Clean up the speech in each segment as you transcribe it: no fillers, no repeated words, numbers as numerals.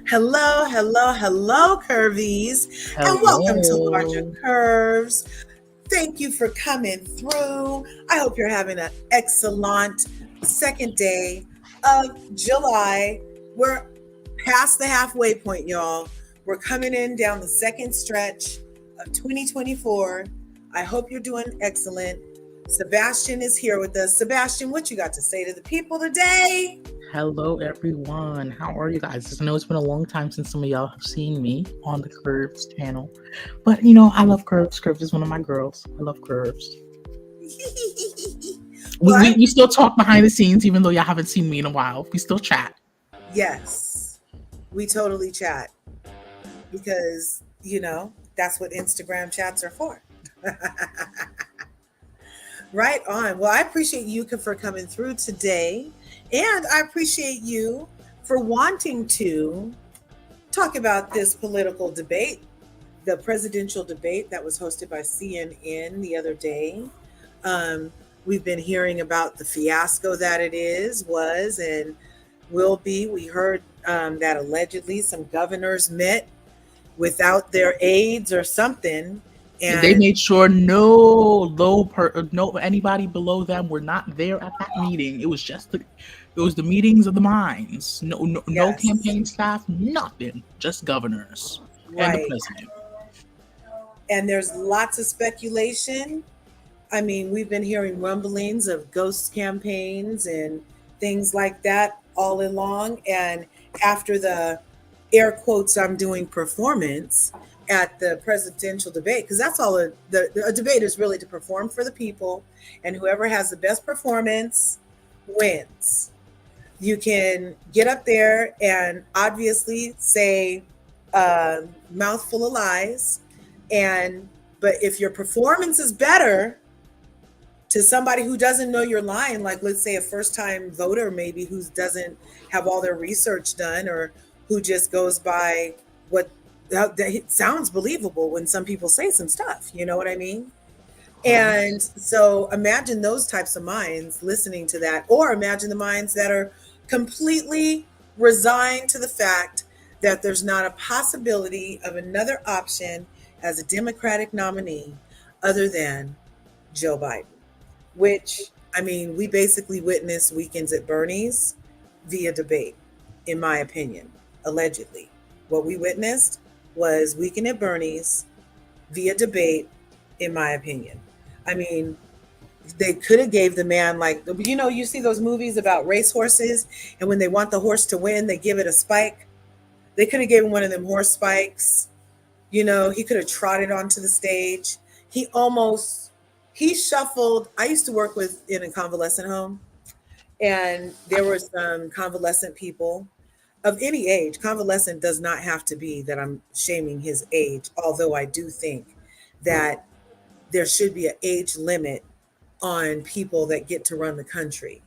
Hello, hello, hello, Curvies, and welcome to Larger Hello. Curves. Thank you for coming through. I hope you're having an excellent second day of July. We're past the halfway point, y'all. We're coming in down the second stretch of 2024. I hope you're doing excellent. Sebastian is here with us. Sebastian, what you got to say to the people today? Hello, everyone. How are you guys? I know it's been a long time since some of y'all have seen me on the Curves channel. But, I love Curves. Curves is one of my girls. I love Curves. We, Well, we, we still talk behind the scenes, even though y'all haven't seen me in a while. We still chat. yes, we totally chat because, that's what Instagram chats are for. Right on. Well, I appreciate you for coming through today. And I appreciate you for wanting to talk about this political debate, the presidential debate that was hosted by CNN the other day. Um, we've been hearing about the fiasco that was, and will be. We heard that allegedly some governors met without their aides or something. They And made sure no anybody below them were not there at that meeting. It was the meetings of the minds. No yes, campaign staff, nothing. Just governors and the right. president. And there's lots of speculation. I mean, we've been hearing rumblings of ghost campaigns and things like that all along. And after the air quotes I'm doing performance at the presidential debate, because that's all a debate is really to perform for the people, and whoever has the best performance wins. You can get up there and obviously say a mouthful of lies, and but if your performance is better to somebody who doesn't know you're lying, like let's say a first time voter, maybe who doesn't have all their research done, or who just goes by what it sounds believable when some people say some stuff, you know what I mean? And so imagine those types of minds listening to that, or imagine the minds that are completely resigned to the fact that there's not a possibility of another option as a Democratic nominee other than Joe Biden, which, I mean, we basically witnessed weekends at Bernie's via debate, in my opinion, allegedly. What we witnessed was weekend at Bernie's via debate, in my opinion. I mean, they could have gave the man, like, you see those movies about racehorses, and when they want the horse to win, they give it a spike. They could have given one of them horse spikes. He could have trotted onto the stage. He almost he shuffled. I used to work with in a convalescent home, and there were some convalescent people of any age. Convalescent does not have to be that I'm shaming his age, although I do think that there should be an age limit on people that get to run the country,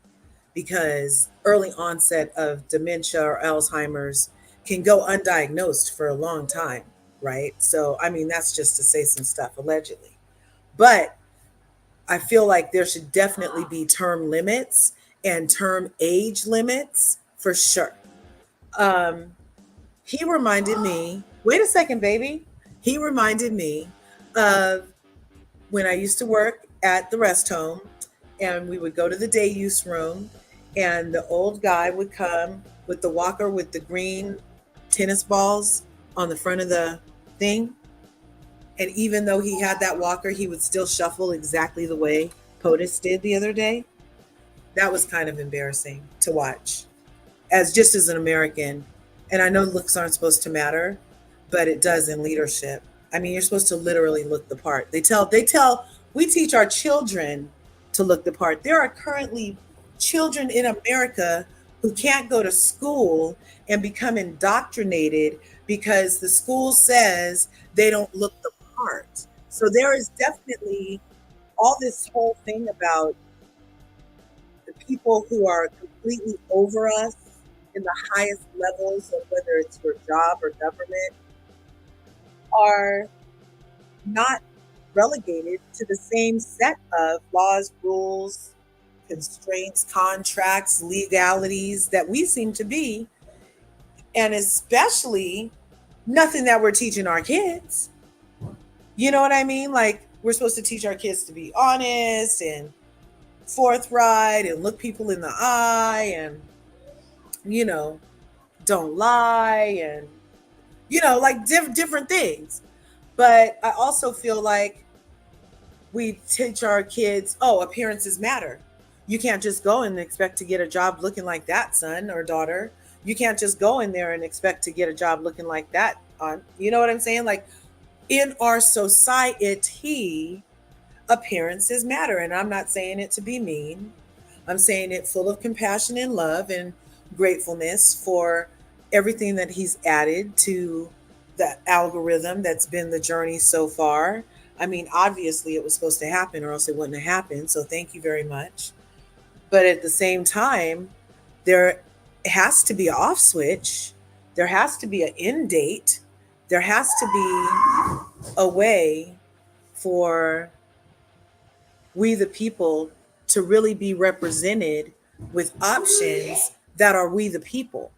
because early onset of dementia or Alzheimer's can go undiagnosed for a long time, right? So, I mean, that's just to say some stuff allegedly. But I feel like there should definitely be term limits and term age limits for sure. Um, he reminded me, wait a second, baby. He reminded me of when I used to work at the rest home, and we would go to the day use room, and the old guy would come with the walker with the green tennis balls on the front of the thing. And even though he had that walker, he would still shuffle exactly the way POTUS did the other day. That was kind of embarrassing to watch, as an American. And I know looks aren't supposed to matter, but it does in leadership. I mean, you're supposed to literally look the part. We teach our children to look the part. There are currently children in America who can't go to school and become indoctrinated because the school says they don't look the part. So there is definitely all this whole thing about the people who are completely over us in the highest levels of whether it's your job or government are not relegated to the same set of laws, rules, constraints, contracts, legalities that we seem to be and especially nothing that we're teaching our kids. You know what I mean? Like, we're supposed to teach our kids to be honest and forthright and look people in the eye and, you know, don't lie and, like different things. But I also feel like we teach our kids, oh, appearances matter. You can't just go and expect to get a job looking like that, son or daughter. You can't just go in there and expect to get a job looking like that. You know what I'm saying? Like, in our society, appearances matter. And I'm not saying it to be mean. I'm saying it full of compassion and love and gratefulness for everything that he's added to the algorithm that's been the journey so far. I mean, obviously it was supposed to happen or else it wouldn't have happened. So thank you very much. But at the same time, there has to be an off switch. There has to be an end date. There has to be a way for we the people to really be represented with options that are we the people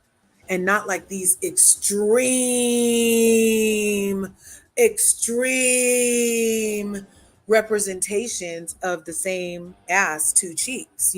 and not like these extreme representations of the same ass two cheeks.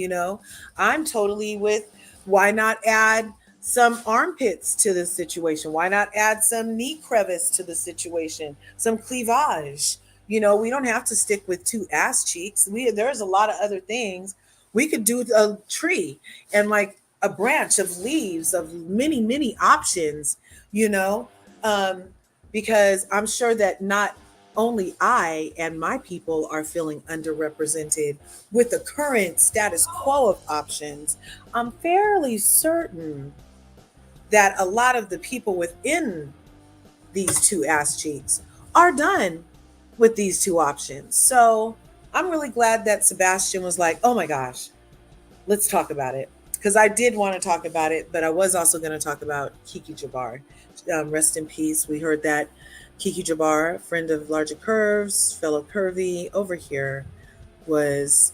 I'm totally with, why not add some armpits to the situation? Why not add some knee crevice to the situation, some cleavage? We don't have to stick with two ass cheeks. There's a lot of other things. We could do a tree and like a branch of leaves of many, many options, you know, um, because I'm sure that not only I and my people are feeling underrepresented with the current status quo of options. I'm fairly certain that a lot of the people within these two ass cheeks are done with these two options. So I'm really glad that Sebastian was like, oh my gosh, let's talk about it. Because I did want to talk about it, but I was also going to talk about Kiki Jabbar. Rest in peace. We heard that Kiki Jabbar, friend of Larger Curves, fellow Curvy over here, was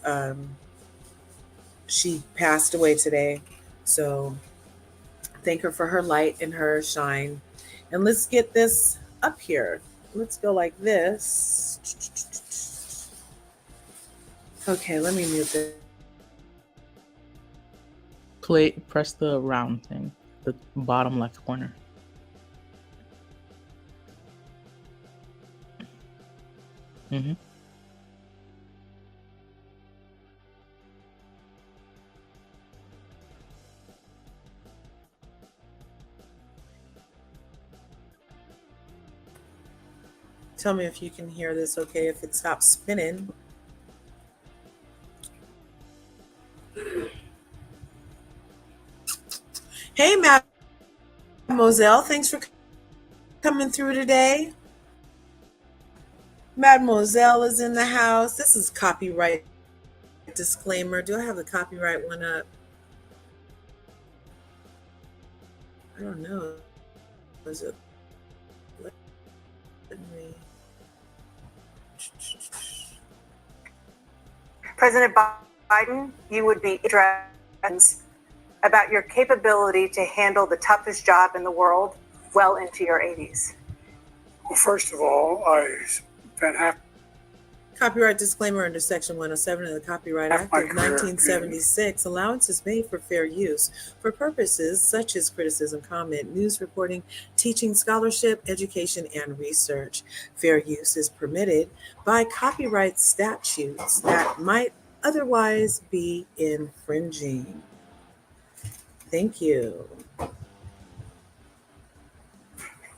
she passed away today. So thank her for her light and her shine. And let's get this up here. Let's go like this. Okay, let me mute this. Press the round thing, the bottom left corner. Mm-hmm. Tell me if you can hear this okay, if it stops spinning. Hey, Mademoiselle, thanks for coming through today. Mademoiselle is in the house. This is copyright disclaimer. Do I have the copyright one up? I don't know. Is it letting me? President Biden, you would be addressed about your capability to handle the toughest job in the world well into your 80s. Well, first of all, I've been happy. Copyright disclaimer under Section 107 of the Copyright Act of 1976. Allowance is made for fair use for purposes such as criticism, comment, news reporting, teaching, scholarship, education, and research. Fair use is permitted by copyright statutes that might otherwise be infringing. Thank you.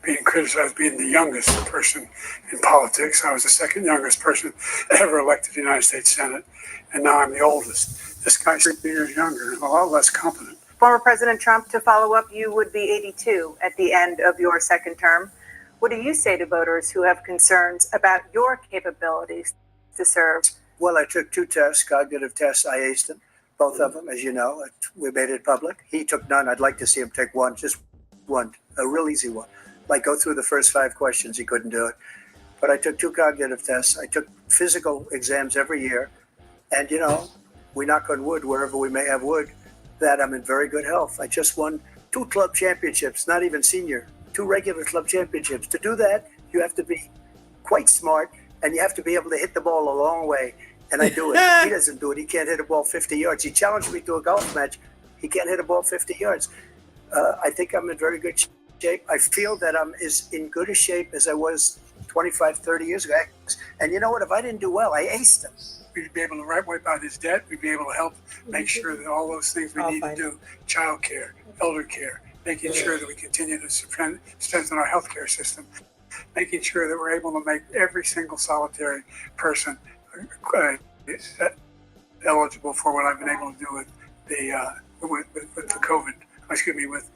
Being criticized being the youngest person in politics. I was the second youngest person ever elected to the United States Senate, and now I'm the oldest. This guy's 3 years younger and a lot less competent. Former President Trump, to follow up, you would be 82 at the end of your second term. What do you say to voters who have concerns about your capabilities to serve? Well, I took 2 tests, cognitive tests. I aced them, both of them, as you know. We made it public. He took none. I'd like to see him take one, just one, a real easy one. Like go through the first 5 questions. He couldn't do it. But I took 2 cognitive tests. I took physical exams every year. And, we knock on wood wherever we may have wood, that I'm in very good health. I just won 2 club championships, not even senior, 2 regular club championships. To do that, you have to be quite smart, and you have to be able to hit the ball a long way. And I do it. He doesn't do it. He can't hit a ball 50 yards. He challenged me to a golf match. He can't hit a ball 50 yards. I think I'm in very good shape. I feel that I'm as in good a shape as I was 25, 30 years ago. And you know what? If I didn't do well, I aced him. We'd be able to wipe out his debt. We'd be able to help make sure that all those things we need to do, child care, elder care, making sure that we continue to strengthen our healthcare system, making sure that we're able to make every single solitary person eligible for what I've been able to do with the COVID. Excuse me, with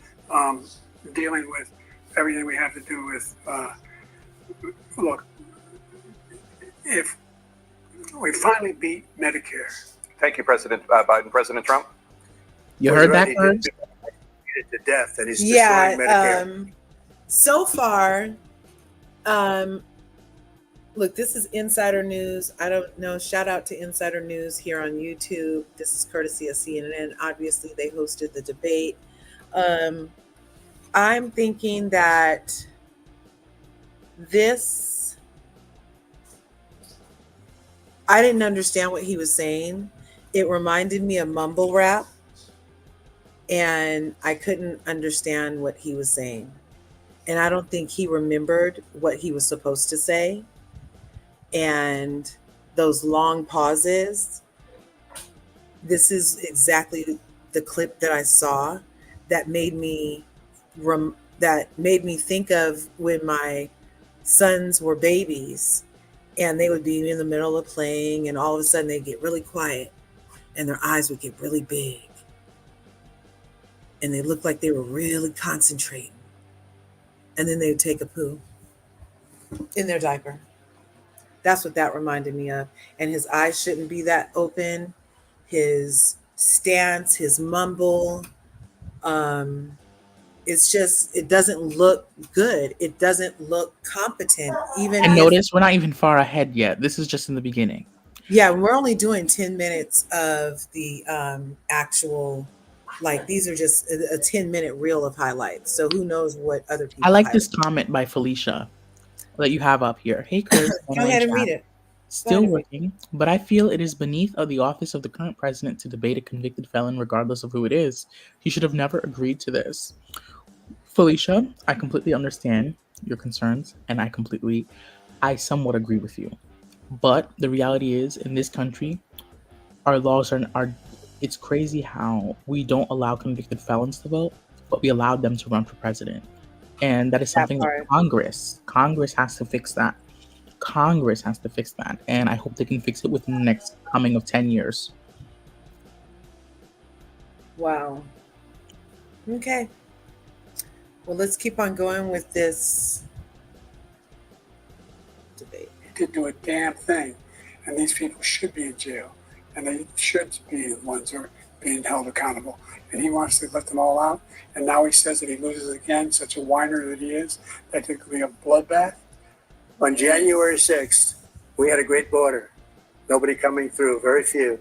dealing with everything we have to do with. Look, if we finally beat Medicare. Thank you, President Biden. President Trump. You heard that, Curbs? To death, and he's destroying Medicare. So far, look, this is Insider News. I don't know. Shout out to Insider News here on YouTube. This is courtesy of CNN. Obviously, they hosted the debate. I'm thinking that I didn't understand what he was saying. It reminded me of mumble rap, and I couldn't understand what he was saying. And I don't think he remembered what he was supposed to say. And those long pauses, this is exactly the clip that I saw that made me think of when my sons were babies and they would be in the middle of playing and all of a sudden they'd get really quiet and their eyes would get really big and they looked like they were really concentrating, and then they would take a poo in their diaper. That's what that reminded me of. And his eyes shouldn't be that open. His stance, his mumble, it's just, it doesn't look good. It doesn't look competent. And notice we're not even far ahead yet. This is just in the beginning. Yeah, we're only doing 10 minutes of the actual, like these are just a 10-minute reel of highlights. So who knows what other people I like this comment by Felicia that you have up here. Hey, Kurt. Go ahead and read it. Still working, but I feel it is beneath of the office of the current president to debate a convicted felon regardless of who it is. He should have never agreed to this. Felicia, I completely understand your concerns, and I somewhat agree with you. But the reality is, in this country, our laws are it's crazy how we don't allow convicted felons to vote, but we allowed them to run for president. And that is something that Congress has to fix that. Congress has to fix that. And I hope they can fix it within the next coming of 10 years. Wow. Okay. Well, let's keep on going with this debate. He didn't do a damn thing. And these people should be in jail. And they should be the ones who are being held accountable. And he wants to let them all out. And now he says that he loses again, such a whiner that he is, that it could be a bloodbath. On January 6th, we had a great border. Nobody coming through, very few.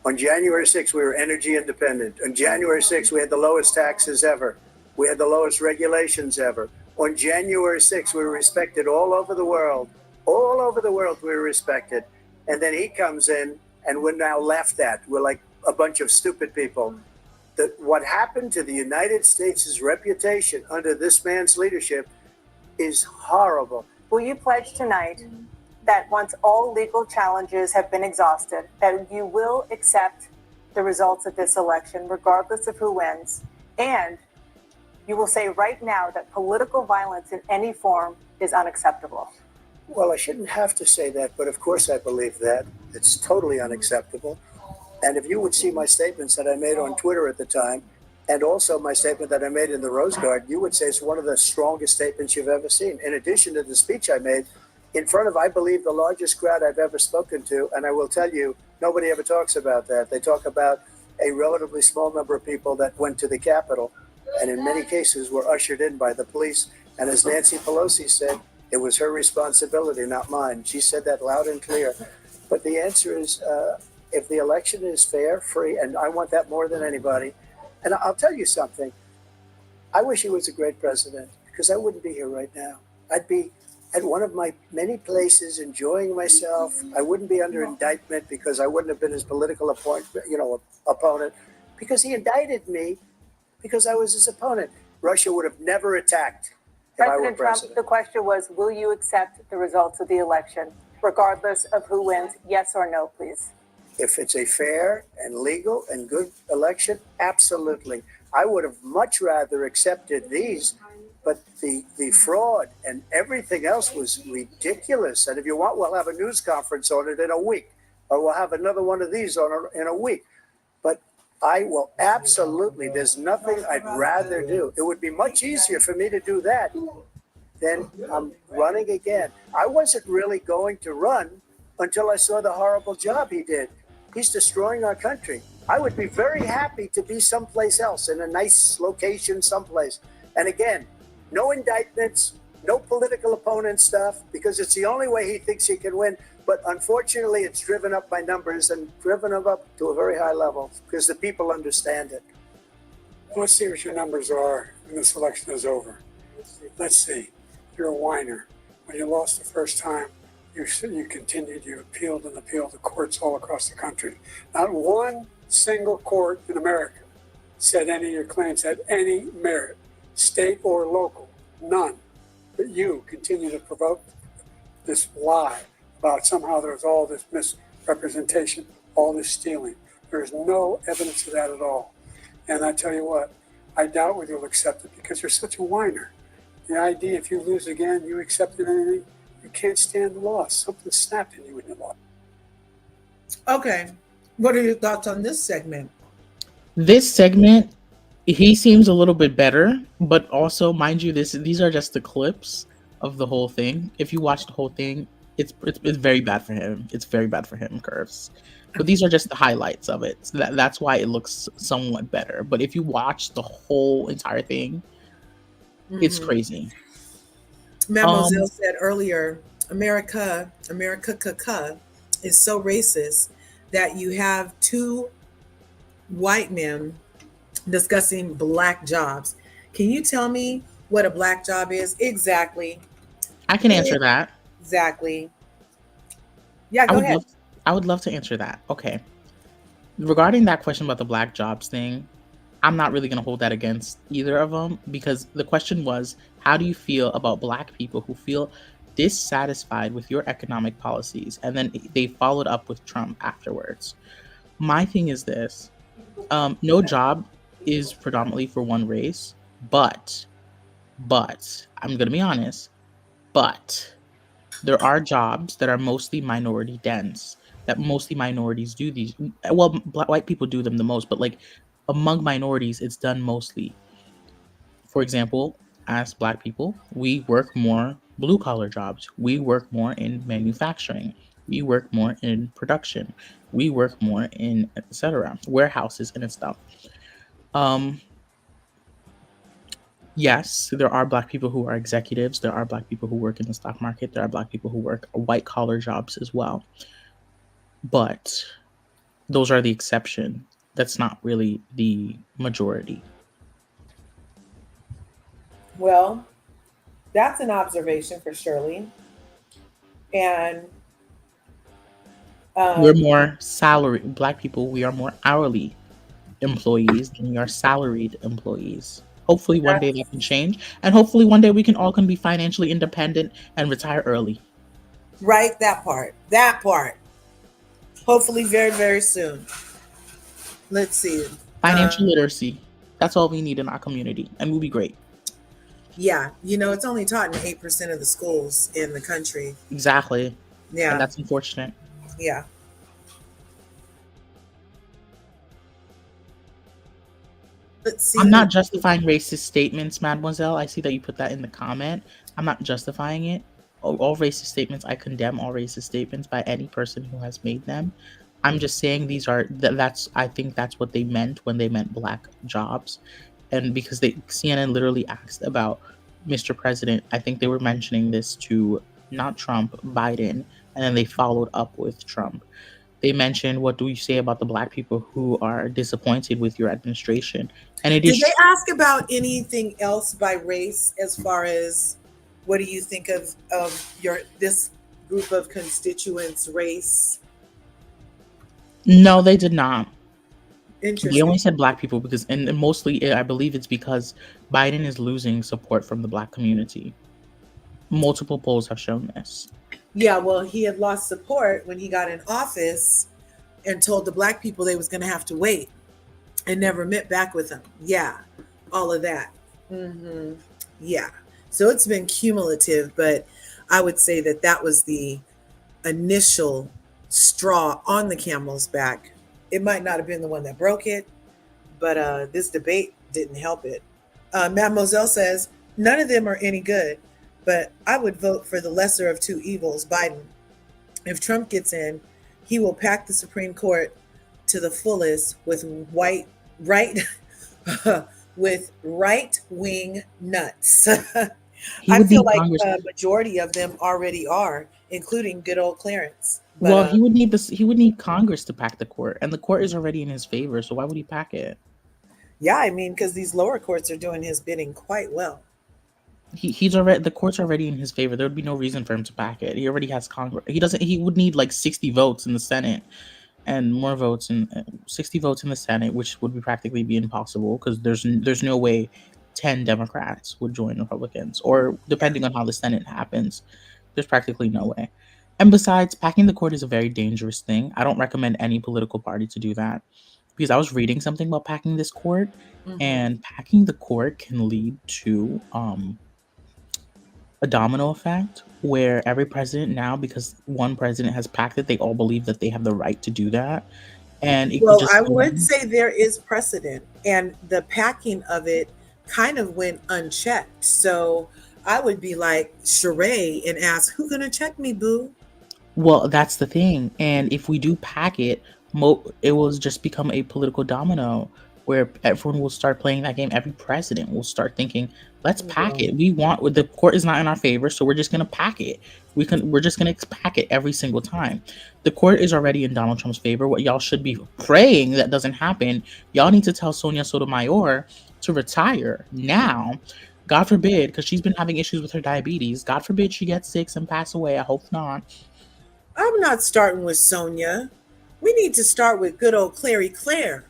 On January 6th, we were energy independent. On January 6th, we had the lowest taxes ever. We had the lowest regulations ever. On January 6th, we were respected all over the world. All over the world, we were respected. And then he comes in, and we're now laughed at. We're like a bunch of stupid people. What happened to the United States' reputation under this man's leadership is horrible. Will you pledge tonight that once all legal challenges have been exhausted, that you will accept the results of this election, regardless of who wins, and you will say right now that political violence in any form is unacceptable? Well, I shouldn't have to say that, but of course I believe that. It's totally unacceptable. And if you would see my statements that I made on Twitter at the time, and also my statement that I made in the Rose Garden, you would say it's one of the strongest statements you've ever seen. In addition to the speech I made in front of, I believe, the largest crowd I've ever spoken to. And I will tell you, nobody ever talks about that. They talk about a relatively small number of people that went to the Capitol, and in many cases were ushered in by the police. And as Nancy Pelosi said, it was her responsibility, not mine. She said that loud and clear. But the answer is, if the election is fair, free, and I want that more than anybody. And I'll tell you something. I wish he was a great president because I wouldn't be here right now. I'd be at one of my many places enjoying myself. I wouldn't be under indictment because I wouldn't have been his political opponent because he indicted me because I was his opponent. Russia would have never attacked if I were President Trump, president. the question was, will you accept the results of the election, regardless of who wins? Yes or no, please. If it's a fair and legal and good election, absolutely. I would have much rather accepted these, but the fraud and everything else was ridiculous. And if you want, we'll have a news conference on it in a week, or we'll have another one of these in a week. But I will absolutely, there's nothing I'd rather do. It would be much easier for me to do that than running again. I wasn't really going to run until I saw the horrible job he did. He's destroying our country. I would be very happy to be someplace else in a nice location someplace. And again, no indictments, no political opponent stuff, because it's the only way he thinks he can win. But unfortunately, it's driven up by numbers and driven them up to a very high level because the people understand it. Let's see what your numbers are when this election is over. Let's see. You're a whiner. When you lost the first time, you continued, you appealed and appealed to courts all across the country. Not one single court in America said any of your claims had any merit, state or local, none. But you continue to provoke this lie about somehow there's all this misrepresentation, all this stealing. There is no evidence of that at all. And I tell you what, I doubt whether you'll accept it because you're such a whiner. The idea if you lose again, you accepted anything, you can't stand the loss. Something snapped in you when you lost. Okay. What are your thoughts on this segment? This segment, he seems a little bit better, but also, mind you, these are just the clips of the whole thing. If you watch the whole thing, it's very bad for him. It's very bad for him, Curves. But these are just the highlights of it. So that's why it looks somewhat better. But if you watch the whole entire thing, it's crazy. Mademoiselle said earlier, America is so racist that you have two white men discussing black jobs. Can you tell me what a black job is? Exactly. I can answer that. Exactly. Yeah, go ahead. I would love to answer that. Okay. Regarding that question about the black jobs thing, I'm not really going to hold that against either of them because the question was, how do you feel about black people who feel dissatisfied with your economic policies? And then they followed up with Trump afterwards. My thing is this. No job is predominantly for one race, but I'm going to be honest, but there are jobs that are mostly minority dense, that mostly minorities do these. Well, white people do them the most, but like among minorities, it's done mostly. For example, as black people, we work more blue collar jobs. We work more in manufacturing. We work more in production. We work more in etc. warehouses and stuff. Yes, there are black people who are executives. There are black people who work in the stock market. There are black people who work white collar jobs as well. But those are the exception. That's not really the majority. Well, that's an observation for Shirley. And we're more salary. Black people, we are more hourly employees than we are salaried employees. Hopefully one day that can change. And hopefully one day we can all can be financially independent and retire early. Right, that part. That part. Hopefully very, very soon. Let's see. Financial literacy. That's all we need in our community. And we'll be great. Yeah. You know, it's only taught in 8% of the schools in the country. Exactly. Yeah. And that's unfortunate. Yeah. Let's see. I'm not justifying racist statements, Mademoiselle. I see that you put that in the comment. I'm not justifying it. All racist statements, I condemn all racist statements by any person who has made them. I'm just saying these are I think that's what they meant when they meant black jobs. And because CNN literally asked about Mr. President, I think they were mentioning this to not Trump, Biden, and then they followed up with Trump. They mentioned, "What do you say about the black people who are disappointed with your administration?" And it Did is they ask about anything else by race as far as what do you think of your this group of constituents race? no, they did not. They Interesting. only said black people because, and mostly, I believe it's because Biden is losing support from the black community. Multiple polls have shown this. Yeah, well, he had lost support when he got in office and told the black people they was going to have to wait and never met back with them. Yeah, all of that. Yeah. So it's been cumulative, but I would say that that was the initial straw on the camel's back. It might not have been the one that broke it, but this debate didn't help it. Mademoiselle says, none of them are any good, but I would vote for the lesser of two evils, Biden. If Trump gets in, he will pack the Supreme Court to the fullest with with right wing nuts. He I would feel need like Congress. a majority of them already are, including good old Clarence. But Well, he would need this. He would need Congress to pack the court, and the court is already in his favor. So why would he pack it? yeah, I mean, because these lower courts are doing his bidding quite well. He's already, the court's already in his favor. There would be no reason for him to pack it. He already has Congress. He doesn't. He would need like 60 votes in the Senate, and more votes in 60 votes in the Senate, which would be practically be impossible because there's no way 10 Democrats would join Republicans, or depending on how the Senate happens, there's practically no way. And besides, packing the court is a very dangerous thing. I don't recommend any political party to do that because I was reading something about packing this court, and packing the court can lead to a domino effect where every president now, because one president has packed it, they all believe that they have the right to do that, and it could Well, just I go would on. say there is precedent, and the packing of it kind of went unchecked. So I would be like Sheree and ask, "Who gonna check me, boo?" Well, that's the thing, and if we do pack it, it will just become a political domino where everyone will start playing that game. Every president will start thinking, "Let's pack Well, it. We want the court is not in our favor, so we're just gonna pack it. We're just gonna pack it every single time." The court is already in Donald Trump's favor. What y'all should be praying that doesn't happen. Y'all need to tell Sonia Sotomayor to retire now. God forbid, because she's been having issues with her diabetes. God forbid she gets sick and pass away. I hope not. I'm not starting with Sonia. We need to start with good old Clary Claire.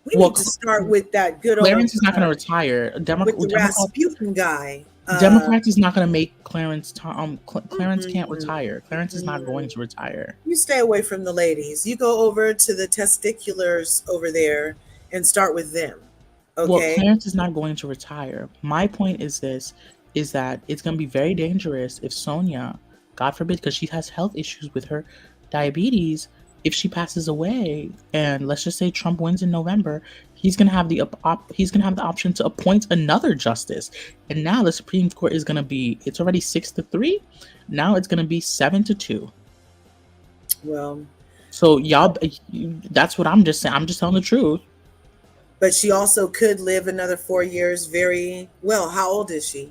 We Well, need to start with that good old Clarence is not going to retire. with the Rasputin guy. Democrats is not going to make Clarence. Clarence can't Mm-mm, retire. Clarence is not going mm-mm. to retire. You stay away from the ladies. You go over to the testiculars over there and start with them. Well, Okay? Clarence is not going to retire. My point is this: is that it's going to be very dangerous if Sonia, God forbid, because she has health issues with her diabetes, if she passes away, and let's just say Trump wins in November, he's going to have the he's going to have the option to appoint another justice, and now the Supreme Court is going to be, it's already 6-3, now it's going to be 7-2. Well, So y'all, that's what I'm just saying. I'm just telling the truth. but she also could live another 4 years very well. How old is she?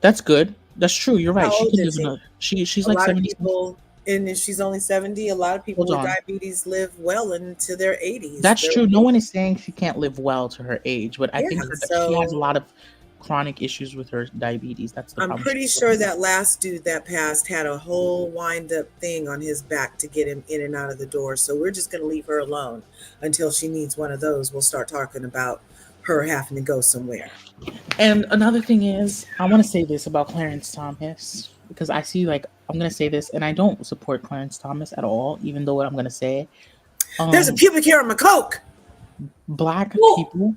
That's good. That's true. You're right. How She old could live is she? another. She's A like lot of 70. people, and if she's only 70, a lot of people Hold with on. diabetes live well into their 80s. That's true. No one is saying she can't live well to her age, but I think Yeah, she has a so lot of chronic issues with her diabetes. That's the I'm problem. pretty sure that last dude that passed had a whole wind up thing on his back to get him in and out of the door. So we're just going to leave her alone until she needs one of those. We'll start talking about her having to go somewhere. And another thing is, I want to say this about Clarence Thomas because I see, like, I'm gonna say this, and I don't support Clarence Thomas at all, even though what I'm gonna say. There's a pubic hair on my Coke. Black Woo! people,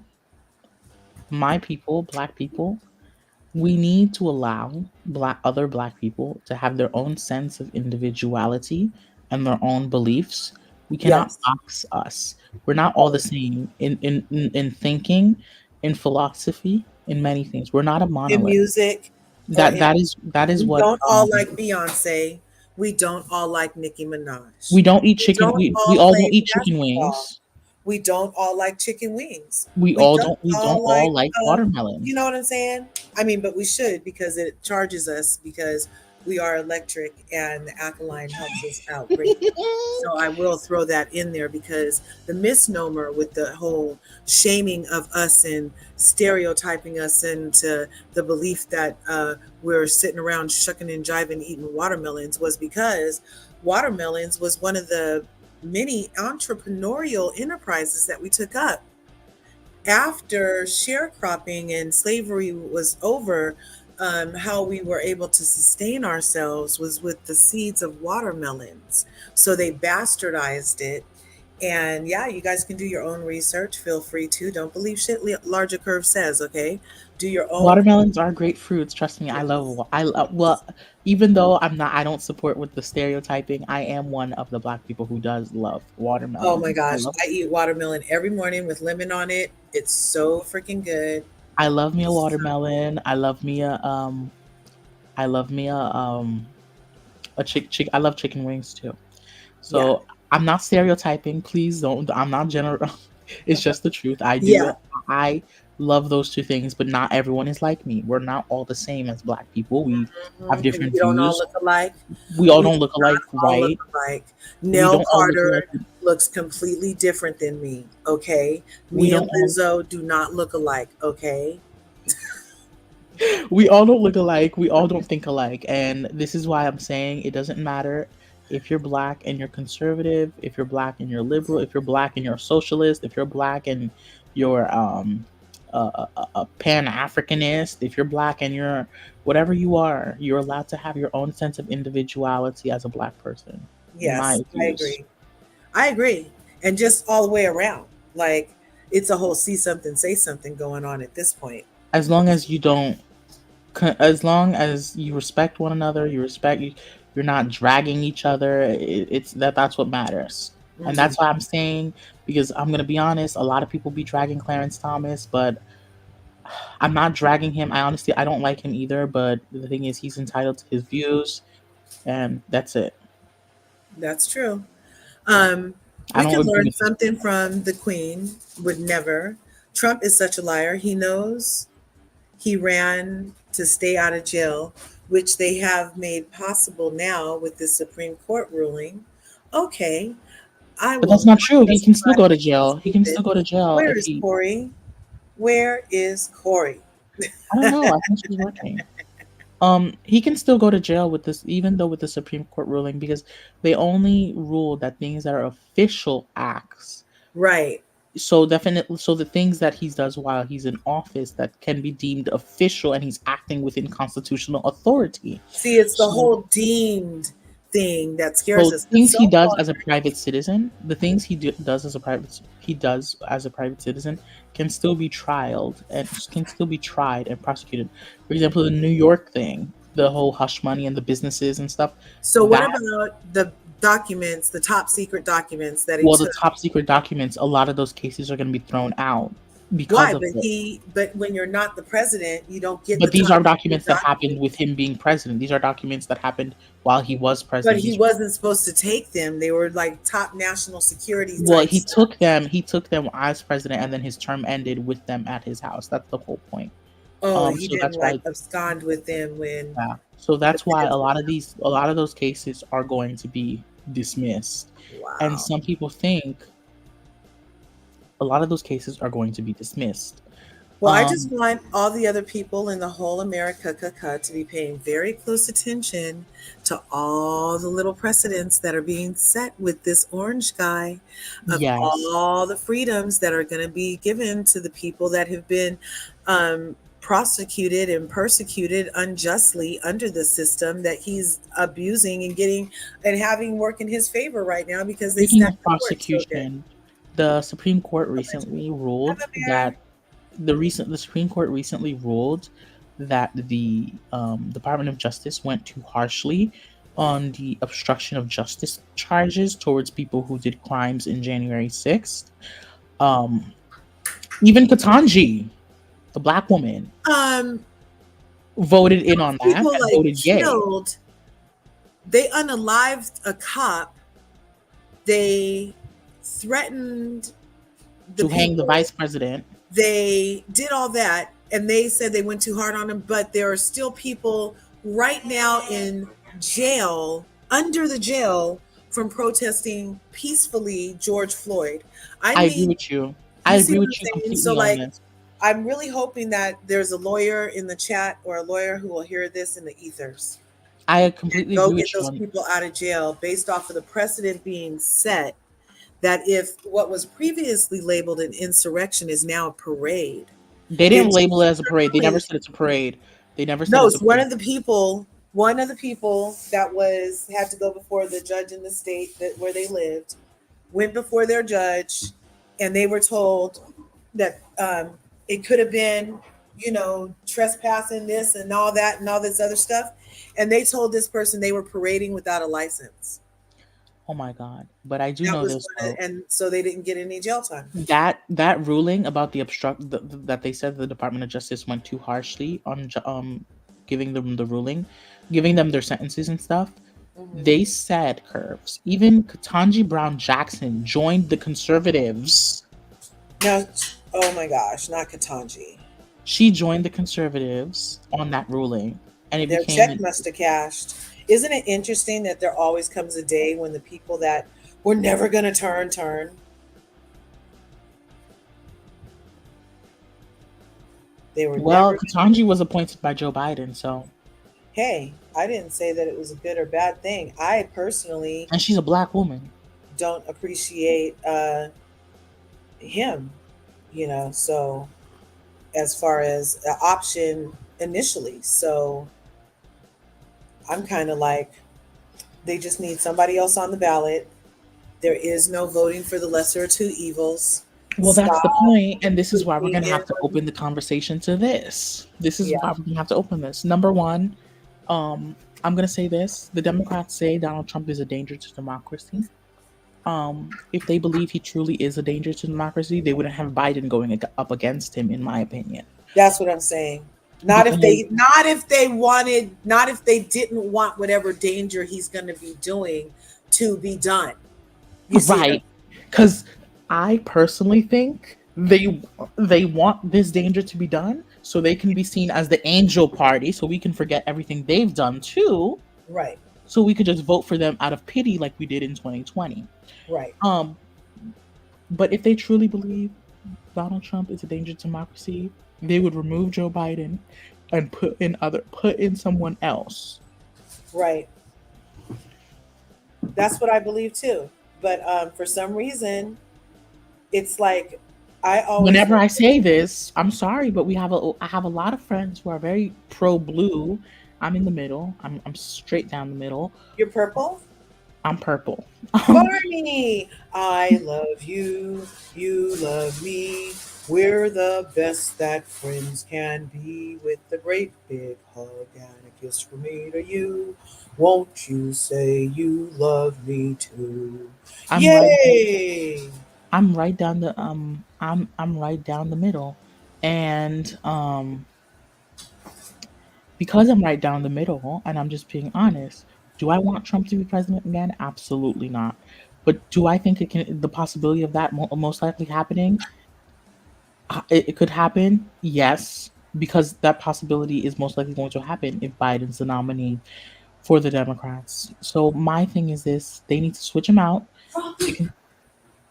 my people, black people, we need to allow other black people to have their own sense of individuality and their own beliefs. We cannot Yes. box us. We're not all the same in thinking, in philosophy, in many things. We're not a In monolith. music or in, That is we what don't all like Beyonce. We don't all like Nicki Minaj. we don't eat We chicken. don't We all all play don't eat chicken basketball. wings. We don't all like chicken wings. We We don't don't all all like, like watermelon. you know what I'm saying? I mean, but we should because it charges us because we are electric, and the alkaline helps us out greatly. So I will throw that in there because the misnomer with the whole shaming of us and stereotyping us into the belief that we're sitting around shucking and jiving eating watermelons was because watermelons was one of the many entrepreneurial enterprises that we took up after sharecropping and slavery was over. How we were able to sustain ourselves was with the seeds of watermelons. So they bastardized it. And yeah, you guys can do your own research. Feel free to. Don't believe shit Larger Curve says, okay? Do your own. Watermelons are great fruits. Trust me, I love. Well, even though I don't support with the stereotyping. I am one of the black people who does love Oh my watermelons. gosh. I eat watermelon every morning with lemon on it. It's so freaking good. I love me a So, watermelon. I love me a I love chicken wings too. yeah. So I'm not stereotyping. Please don't. I'm not general. It's just the truth. Yeah. I love those two things, but not everyone is like me. We're not all the same as black people. We have Mhm. And different we don't all views. look alike. We all We don't do look not alike, all look right? alike. We Nell don't all look Carter alike. looks completely different than me, okay? We Me and don't all Lizzo do not look alike, okay? we all don't look alike. We all don't think alike. And this is why I'm saying it doesn't matter if you're black and you're conservative, if you're black and you're liberal, if you're black and you're a socialist, if you're black and you're a Pan Africanist, if you're black and you're whatever you are, you're allowed to have your own sense of individuality as a black person, in my Yes, I views. agree. I agree. And just all the way around. Like it's a whole see something, say something going on at this point. As long as you don't as long as you respect one another, you're not dragging each other. It's that's what matters, and Mhm. that's why I'm saying, because I'm gonna be honest. A lot of people be dragging Clarence Thomas, but I'm not dragging him. I don't like him either. But the thing is, he's entitled to his views, and that's it. That's true. Um, I we don't can agree learn with his something from the Queen. Would never. Trump is such a liar. He knows he ran to stay out of jail, which they have made possible now with the Supreme Court ruling. Okay, I But will that's not not true. He can still justify go to that he's jail. He can stupid. still go to jail Where if is he. Corey? Where is Corey? I don't know. I think she's working. He can still go to jail with this, even though with the Supreme Court ruling, because they only ruled that things that are official acts. Right. So definitely, so the things that he does while he's in office that can be deemed official, and he's acting within constitutional authority. See, it's the So, whole deemed thing that scares so us. But things so he does far, as a private citizen, the things does as a private citizen can still be tried and prosecuted. For example, the New York thing, the whole hush money and the businesses and stuff. so what That about the documents, the top secret documents that he well, the took? top secret documents, a lot of those cases are going to be thrown out because Why? of it. But when you're not the president, you don't get the But these top are secret documents that happened with documents. him being president. These are documents that happened while he was But president. he wasn't supposed to take them. They were like top national security Well, type stuff. he took them as president, and then his term ended with them at his house. That's the whole point. Oh, he So didn't that's like why, abscond with them when yeah. So the that's why feds were a lot of those cases are going to be dismissed, coming. and Wow. some people think a lot of those cases are going to be dismissed. Well, I just Um, want all the other people in the whole America to be paying very close attention to all the little precedents that are being set with this orange guy, of yes, all the freedoms that are going to be given to the people that have been prosecuted and persecuted unjustly under the system that he's abusing and getting and having work in his favor right now because they speaking of stacked the court so good. prosecution, the Supreme Court Allegedly. recently Have ruled a that bear. the Supreme Court recently ruled that the Department of Justice went too harshly on the obstruction of justice charges towards people who did crimes in January 6th. Um, even Katanji, the black woman, Um, voted in on that People and like voted yay killed. They unalived a cop. They threatened the to hang the people. vice president. They did all that, and they said they went too hard on him. But there are still people right now in jail, under the jail, from protesting peacefully George Floyd. I I agree mean, with you. I you see agree what with I'm you saying? So, completely on like, this. I'm really hoping that there's a lawyer in the chat or a lawyer who will hear this in the ethers I and completely go agree get with you those on. people out of jail based off of the precedent being set that if what was previously labeled an insurrection is now a parade. They didn't It's label it as a parade. They never really said it's a parade. They never said no, it's a it's one parade. of the people. One of the people that was had to go before the judge in the state that where they lived went before their judge, and they were told that it could have been, trespassing this and all that and all this other stuff, and they told this person they were parading without a license. Oh my god! But I do That know was this one, though. and so they didn't get any jail time. That ruling about the that they said the Department of Justice went too harshly on giving them the ruling, giving them their sentences and stuff. Mhm. They said curves. Even Katanji Brown Jackson joined the conservatives. Now, oh my gosh, not Katanji. She joined the conservatives on that ruling, and it Their became check must have cashed. Isn't it interesting that there always comes a day when the people that were never going to turn? They were well. never. Katanji was appointed by Joe Biden, so Hey, I didn't say that it was a good or bad thing. I personally and she's a black woman. don't appreciate him, so as far as an option initially. So I'm kind of like, they just need somebody else on the ballot. There is no voting for the lesser of two evils. Well, that's the Stop point, and this is why we're putting gonna have to in. open the conversation to this. This is Yeah, why we're gonna have to open this. Number one, I'm gonna say this: the Democrats say Donald Trump is a danger to democracy. If they believe he truly is a danger to democracy, they wouldn't have Biden going up against him, in my opinion. that's what I'm saying. Because Not if they didn't want whatever danger he's going to be doing to be done. You see what I'm right, because I personally think they want this danger to be done so they can be seen as the angel party, so we can forget everything they've done too, right, so we could just vote for them out of pity like we did in 2020. right. Um, but if they truly believe Donald Trump is a danger to democracy, they would remove Joe Biden and put in someone else. Right. That's what I believe too. But for some reason, it's like I always Whenever look. I say this, I'm sorry, but I have a lot of friends who are very pro blue. I'm in the middle. I'm straight down the middle. You're purple. I'm purple. Barney, I love you. You love me. We're the best that friends can be, with a great big hug and a kiss from me to you. Won't you say you love me too? I'm right. Yay! I'm right down the middle, and because I'm right down the middle, and I'm just being honest. Do I want Trump to be president again? Absolutely not. But do I think the possibility of that most likely happening? It could happen, yes, because that possibility is most likely going to happen if Biden's the nominee for the Democrats. So my thing is this: they need to switch him out. They can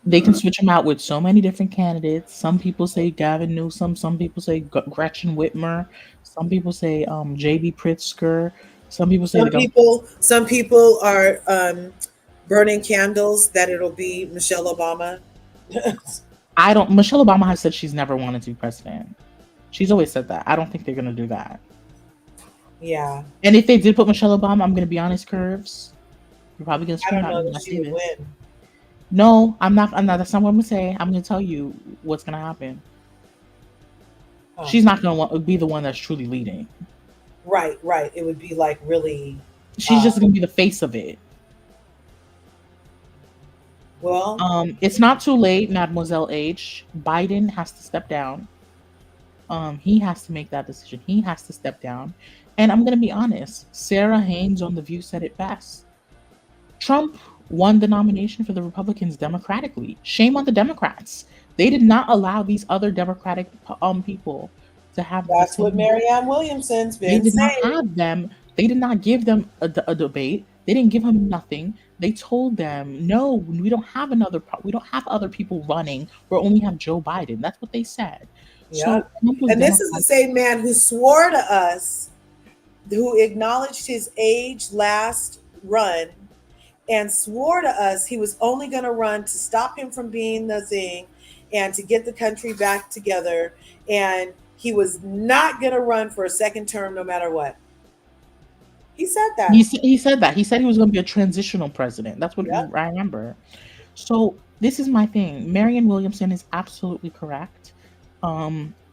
they can switch him out with so many different candidates. Some people say Gavin Newsom. Some people say Gretchen Whitmer. Some people say J.B. Pritzker. Some people say Some people are burning candles that it'll be Michelle Obama. I don't. Michelle Obama has said she's never wanted to be president. She's always said that. I don't think they're gonna do that. Yeah, And if they did put Michelle Obama, I'm gonna be honest, Curves. You're probably gonna I scream don't at know me when that I she say would this. win. No, I'm not. I'm not. That's not what I'm gonna say. I'm gonna tell you what's gonna happen. Huh. She's not gonna be the one that's truly leading. Right, right. It would be like really. She's just gonna be the face of it. Well, It's not too late, Mademoiselle H. Biden has to step down. He has to make that decision. He has to step down. And I'm gonna be honest. Sarah Haynes on The View said it best. Trump won the nomination for the Republicans democratically. Shame on the Democrats. They did not allow these other Democratic people to have the that's what same. Marianne Williamson's They been did not saying. have them They did not give them a debate. They didn't give him nothing. They told them, no, we don't have we don't have other people running. We only have Joe Biden. That's what they said. So Yep. Trump was And this is the Democrat. same man who swore to us, who acknowledged his age last run and swore to us he was only going to run to stop him from being the thing and to get the country back together. And he was not going to run for a second term no matter what. He said that. He said that. He said he was going to be a transitional president. That's what Yep. I remember. So this is my thing. Marianne Williamson is absolutely correct.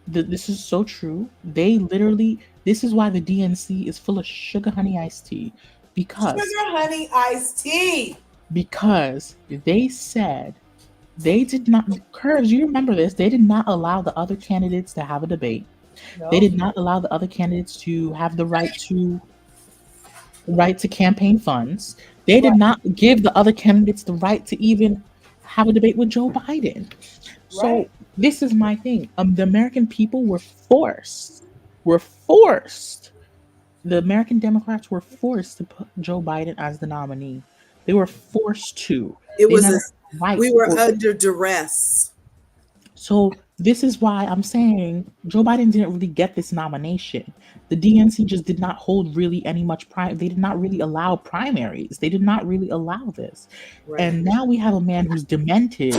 This is so true. They literally. This is why the DNC is full of sugar honey iced tea, because Sugar honey iced tea. because they said they did not. Curves, you remember this? They did not allow the other candidates to have a debate. No. They did not allow the other candidates to have the right to campaign funds. They did Right. not give the other candidates the right to even have a debate with Joe Biden. So Right. this is my thing. The American people were forced. The American Democrats were forced to put Joe Biden as the nominee. They were forced to. It They was never a, had right we were or- under duress. So this is why I'm saying Joe Biden didn't really get this nomination. The DNC just did not hold really any much They did not really allow primaries. They did not really allow this. Right. And now we have a man who's demented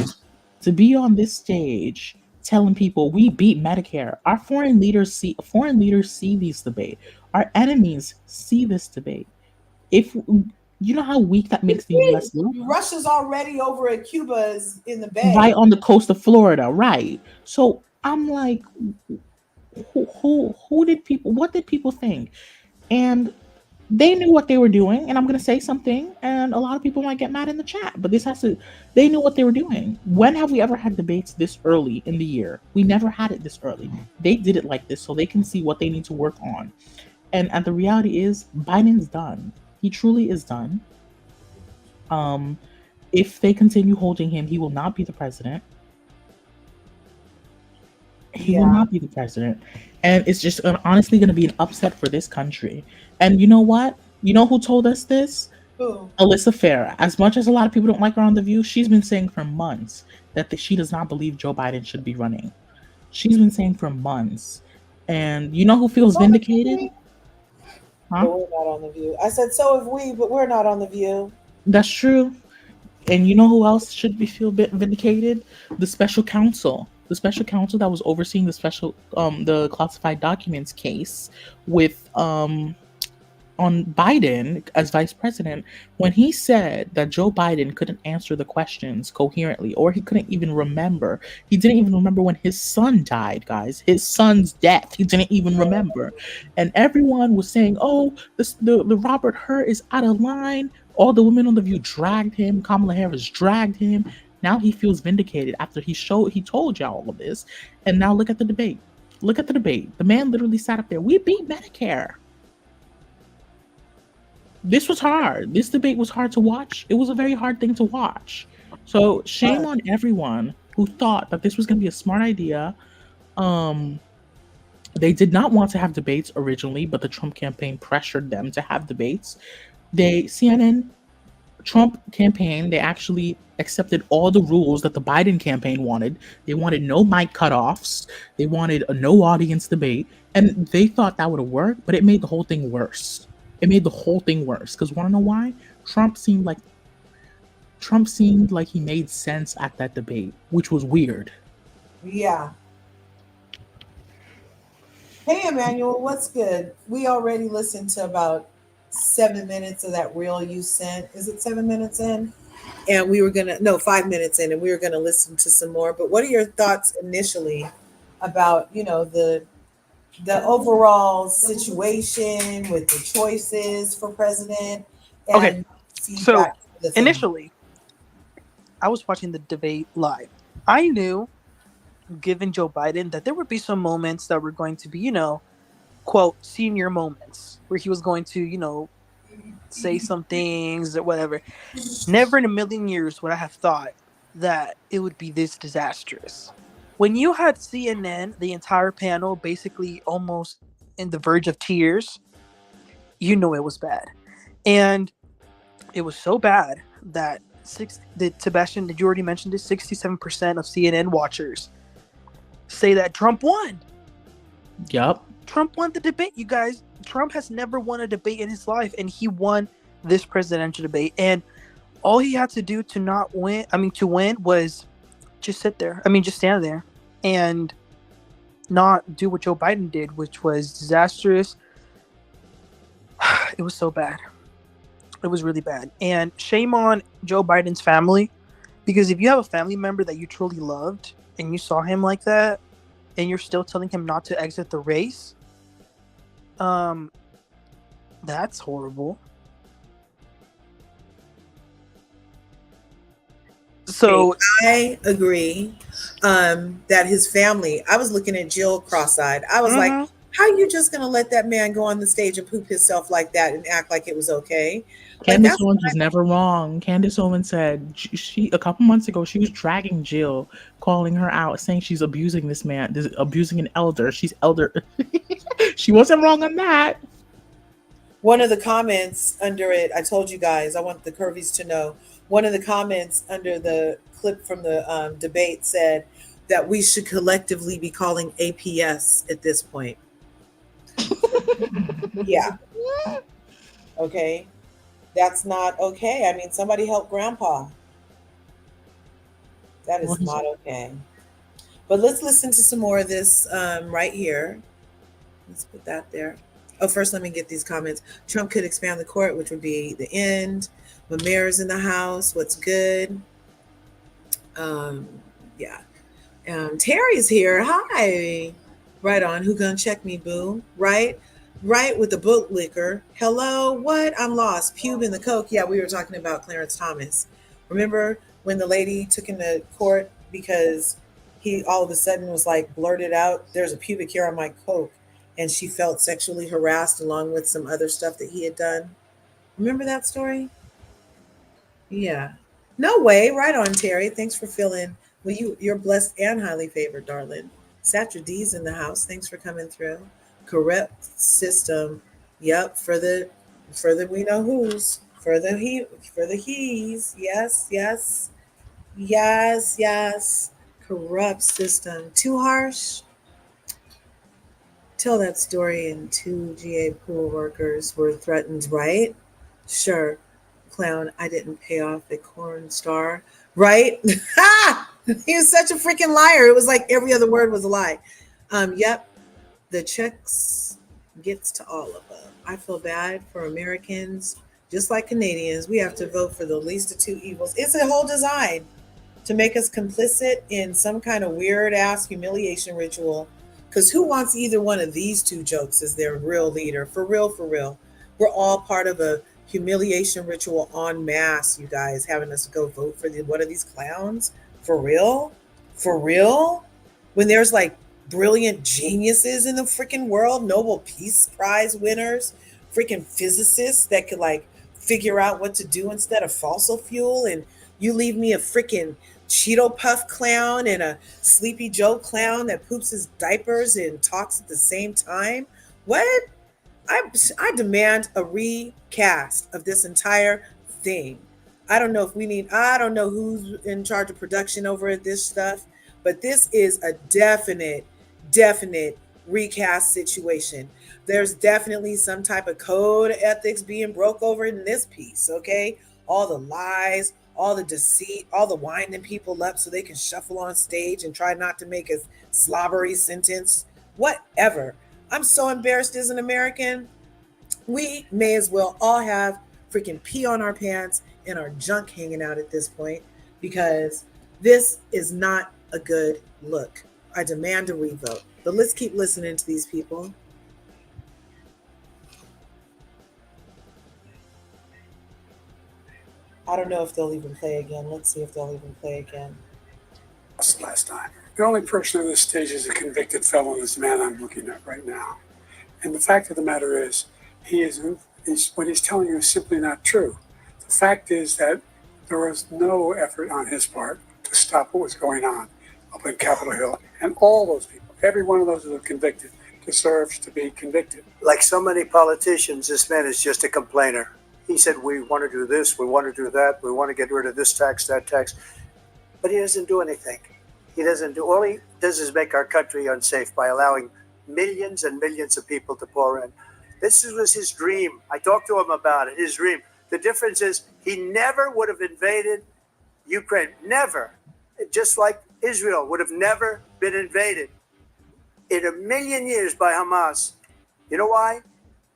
to be on this stage telling people we beat Medicare. Our foreign leaders see these debate. Our enemies see this debate. If you know how weak that makes the US look? Russia's already over at Cuba's in the Bay. Right on the coast of Florida, right? So I'm like, what did people think? And they knew what they were doing, and I'm gonna say something, and a lot of people might get mad in the chat, but they knew what they were doing. When have we ever had debates this early in the year? We never had it this early. They did it like this so they can see what they need to work on. And the reality is Biden's done. He truly is done. If they continue holding him, he will not be the president. He will not be the president. And it's just honestly going to be an upset for this country. And you know what? You know who told us this? Who? Alyssa Farah. As much as a lot of people don't like her on The View, she's been saying for months that she does not believe Joe Biden should be running. She's been saying for months. And you know who feels vindicated? Huh? But we're not on The View. I said, so have we, but we're not on The View. That's true. And you know who else should feel vindicated? The special counsel. The special counsel that was overseeing the classified documents case with on Biden as vice president, when he said that Joe Biden couldn't answer the questions coherently, or he couldn't even remember. He didn't even remember when his son died, guys. His son's death. He didn't even remember. And everyone was saying, oh, the Robert Hur is out of line. All the women on The View dragged him. Kamala Harris dragged him. Now he feels vindicated after he told y'all all of this. And now look at the debate. Look at the debate. The man literally sat up there. We beat Medicare. This was hard. This debate was hard to watch. It was a very hard thing to watch. So shame on everyone who thought that this was going to be a smart idea. They did not want to have debates originally, but the Trump campaign pressured them to have debates. Trump campaign, they actually accepted all the rules that the Biden campaign wanted. They wanted no mic cutoffs. They wanted a no audience debate. And they thought that would have worked, but it made the whole thing worse. Because want to know why? Trump seemed like he made sense at that debate, which was weird. Yeah. Hey, Emmanuel, what's good? We already listened to about 7 minutes of that reel you sent. Is it 7 minutes in? And 5 minutes in, and we were gonna listen to some more. But what are your thoughts initially about, the overall situation with the choices for president? And Okay, so feedback to the thing? initially, I was watching the debate live. I knew, given Joe Biden, that there would be some moments that were going to be, quote, senior moments, where he was going to, say some things or whatever. Never in a million years would I have thought that it would be this disastrous. When you had CNN, the entire panel, basically almost in the verge of tears, you know it was bad. And it was so bad that Sebastian, did you already mention this? 67% of CNN watchers say that Trump won. Yup. Trump won the debate, you guys. Trump has never won a debate in his life, and he won this presidential debate. And all he had to do to win was just sit there. Just stand there and not do what Joe Biden did, which was disastrous. It was so bad. It was really bad. And shame on Joe Biden's family, because if you have a family member that you truly loved and you saw him like that and you're still telling him not to exit the race, that's horrible. So I agree that his family, I was looking at Jill cross-eyed. I was like, how are you just going to let that man go on the stage and poop himself like that and act like it was okay? Candace Owens was never wrong. Candace Owens said she a couple months ago, she was dragging Jill, calling her out, saying she's abusing this man, abusing an elder. She's elder. She wasn't wrong on that. One of the comments under it, I told you guys, I want the Curvies to know, one of the comments under the clip from the debate said that we should collectively be calling APS at this point. Yeah. Okay. That's not okay. Somebody help Grandpa. That is not okay. But let's listen to some more of this right here. Let's put that there. Oh, first, let me get these comments. Trump could expand the court, which would be the end. The mayor's in the house. What's good? Yeah. Terry's here. Hi. Right on. Who gonna check me, boo? Right with the book liquor. Hello. What? I'm lost. Pube in the coke. Yeah, we were talking about Clarence Thomas. Remember when the lady took him to court because he all of a sudden was like blurted out, "There's a pubic hair on my coke," and she felt sexually harassed along with some other stuff that he had done. Remember that story? Yeah. No way. Right on, Terry. Thanks for filling. Well, you're blessed and highly favored, darling. Satra D's in the house. Thanks for coming through. Correct system. Yep. For the we know who's. For the he's. Yes. Corrupt system. Too harsh. Tell that story, and 2 GA pool workers were threatened, right? Sure. Clown, I didn't pay off the corn star, right? He was such a freaking liar. It was like every other word was a lie. Yep, the checks gets to all of them. I feel bad for Americans, just like Canadians. We have to vote for the least of two evils. It's a whole design to make us complicit in some kind of weird ass humiliation ritual. Because who wants either one of these two jokes as their real leader? For real. We're all part of a humiliation ritual en masse, you guys, having us go vote for one of these clowns. For real? When there's like brilliant geniuses in the freaking world, Nobel Peace Prize winners, freaking physicists that could like figure out what to do instead of fossil fuel, and you leave me a freaking Cheeto Puff clown and a Sleepy Joe clown that poops his diapers and talks at the same time. What? I demand a recast of this entire thing. I don't know who's in charge of production over at this stuff, but this is a definite recast situation. There's definitely some type of code ethics being broke over in this piece, okay? All the lies, all the deceit, all the winding people up so they can shuffle on stage and try not to make a slobbery sentence. Whatever. I'm so embarrassed as an American. We may as well all have freaking pee on our pants and our junk hanging out at this point, because this is not a good look. I demand a revote. But let's keep listening to these people. I don't know if they'll even play again. Let's see if they'll even play again. Last time. The only person on this stage is a convicted felon, this man I'm looking at right now. And the fact of the matter is, what he's telling you is simply not true. The fact is that there was no effort on his part to stop what was going on up in Capitol Hill. And all those people, every one of those who were convicted, deserves to be convicted. Like so many politicians, this man is just a complainer. He said, we want to do this, we want to do that, we want to get rid of this tax, that tax. But he doesn't do anything. All he does is make our country unsafe by allowing millions and millions of people to pour in. This was his dream. I talked to him about it, his dream. The difference is he never would have invaded Ukraine. Never. Just like Israel would have never been invaded in a million years by Hamas. You know why?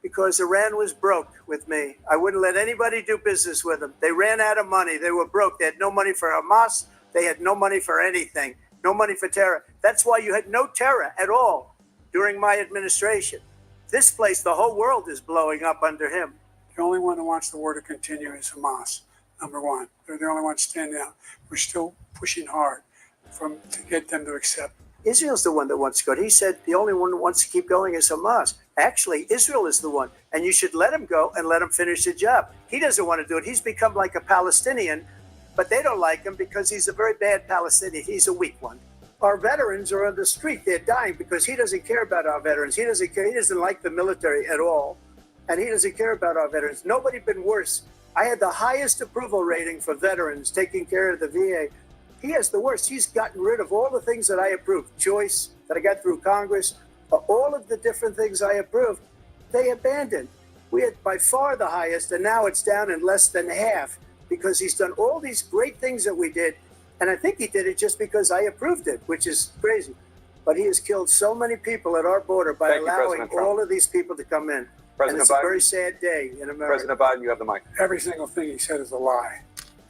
Because Iran was broke with me. I wouldn't let anybody do business with them. They ran out of money. They were broke. They had no money for Hamas. They had no money for anything. No money for terror. That's why you had no terror at all during my administration. This place, the whole world is blowing up under him. The only one who wants the war to continue is Hamas, number one. They're the only ones standing out. We're still pushing hard to get them to accept. Israel's the one that wants to go. He said the only one who wants to keep going is Hamas. Actually, Israel is the one. And you should let him go and let him finish the job. He doesn't want to do it. He's become like a Palestinian, but they don't like him because he's a very bad Palestinian. He's a weak one. Our veterans are on the street. They're dying because he doesn't care about our veterans. He doesn't care. He doesn't like the military at all. And he doesn't care about our veterans. Nobody been worse. I had the highest approval rating for veterans taking care of the VA. He has the worst. He's gotten rid of all the things that I approved. Choice that I got through Congress, all of the different things I approved, they abandoned. We had by far the highest, and now it's down in less than half because he's done all these great things that we did. And I think he did it just because I approved it, which is crazy. But he has killed so many people at our border by allowing all of these people to come in. And it's a very sad day in America. President Biden, you have the mic. Every single thing he said is a lie.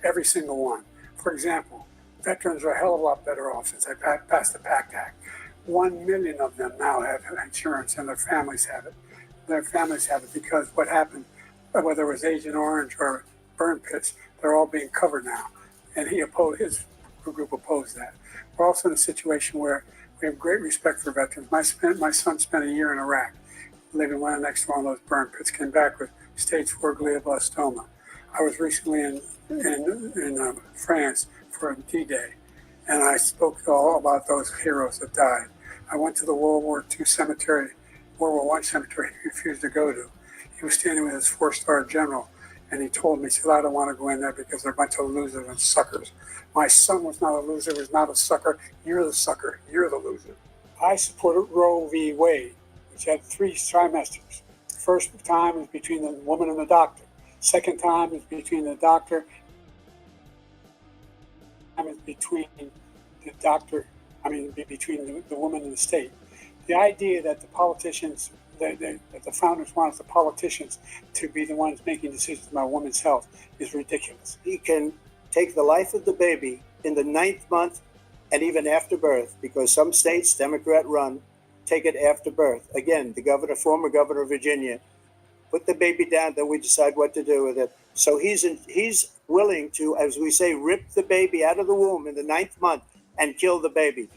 Every single one. For example, veterans are a hell of a lot better off since I passed the PACT Act. 1 million of them now have insurance and their families have it. Their families have it because what happened, whether it was Agent Orange or burn pits, they're all being covered now. And his group opposed that. We're also in a situation where we have great respect for veterans. My son spent a year in Iraq, living right next to one of those burn pits, came back with stage 4 glioblastoma. I was recently in France for D-Day, and I spoke all about those heroes that died. I went to the World War II cemetery, World War I cemetery he refused to go to. He was standing with his 4-star general, and he told me, he said, I don't want to go in there because they're a bunch of losers and suckers. My son was not a loser, was not a sucker. You're the sucker. You're the loser. I supported Roe v. Wade, which had 3 trimesters. First time was between the woman and the doctor. Second time was between the doctor. Time is between the doctor, between the woman and the state. The idea that the politicians, that the founders wanted the politicians to be the ones making decisions about women's health is ridiculous. He can take the life of the baby in the 9th month and even after birth, because some states, Democrat run, take it after birth. Again, the former governor of Virginia, put the baby down, then we decide what to do with it. So he's willing to, as we say, rip the baby out of the womb in the 9th month and kill the baby.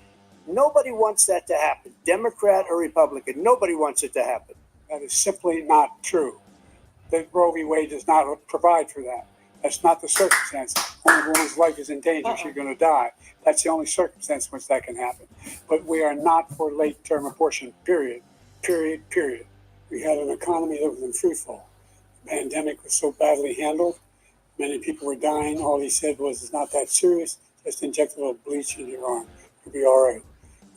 Nobody wants that to happen, Democrat or Republican. Nobody wants it to happen. That is simply not true. The Roe v. Wade does not provide for that. That's not the circumstance. When a woman's life is in danger, she's going to die. That's the only circumstance in which that can happen. But we are not for late-term abortion, period. Period, period. We had an economy that was in free fall. The pandemic was so badly handled. Many people were dying. All he said was, it's not that serious. Just inject a little bleach in your arm. You'll be all right.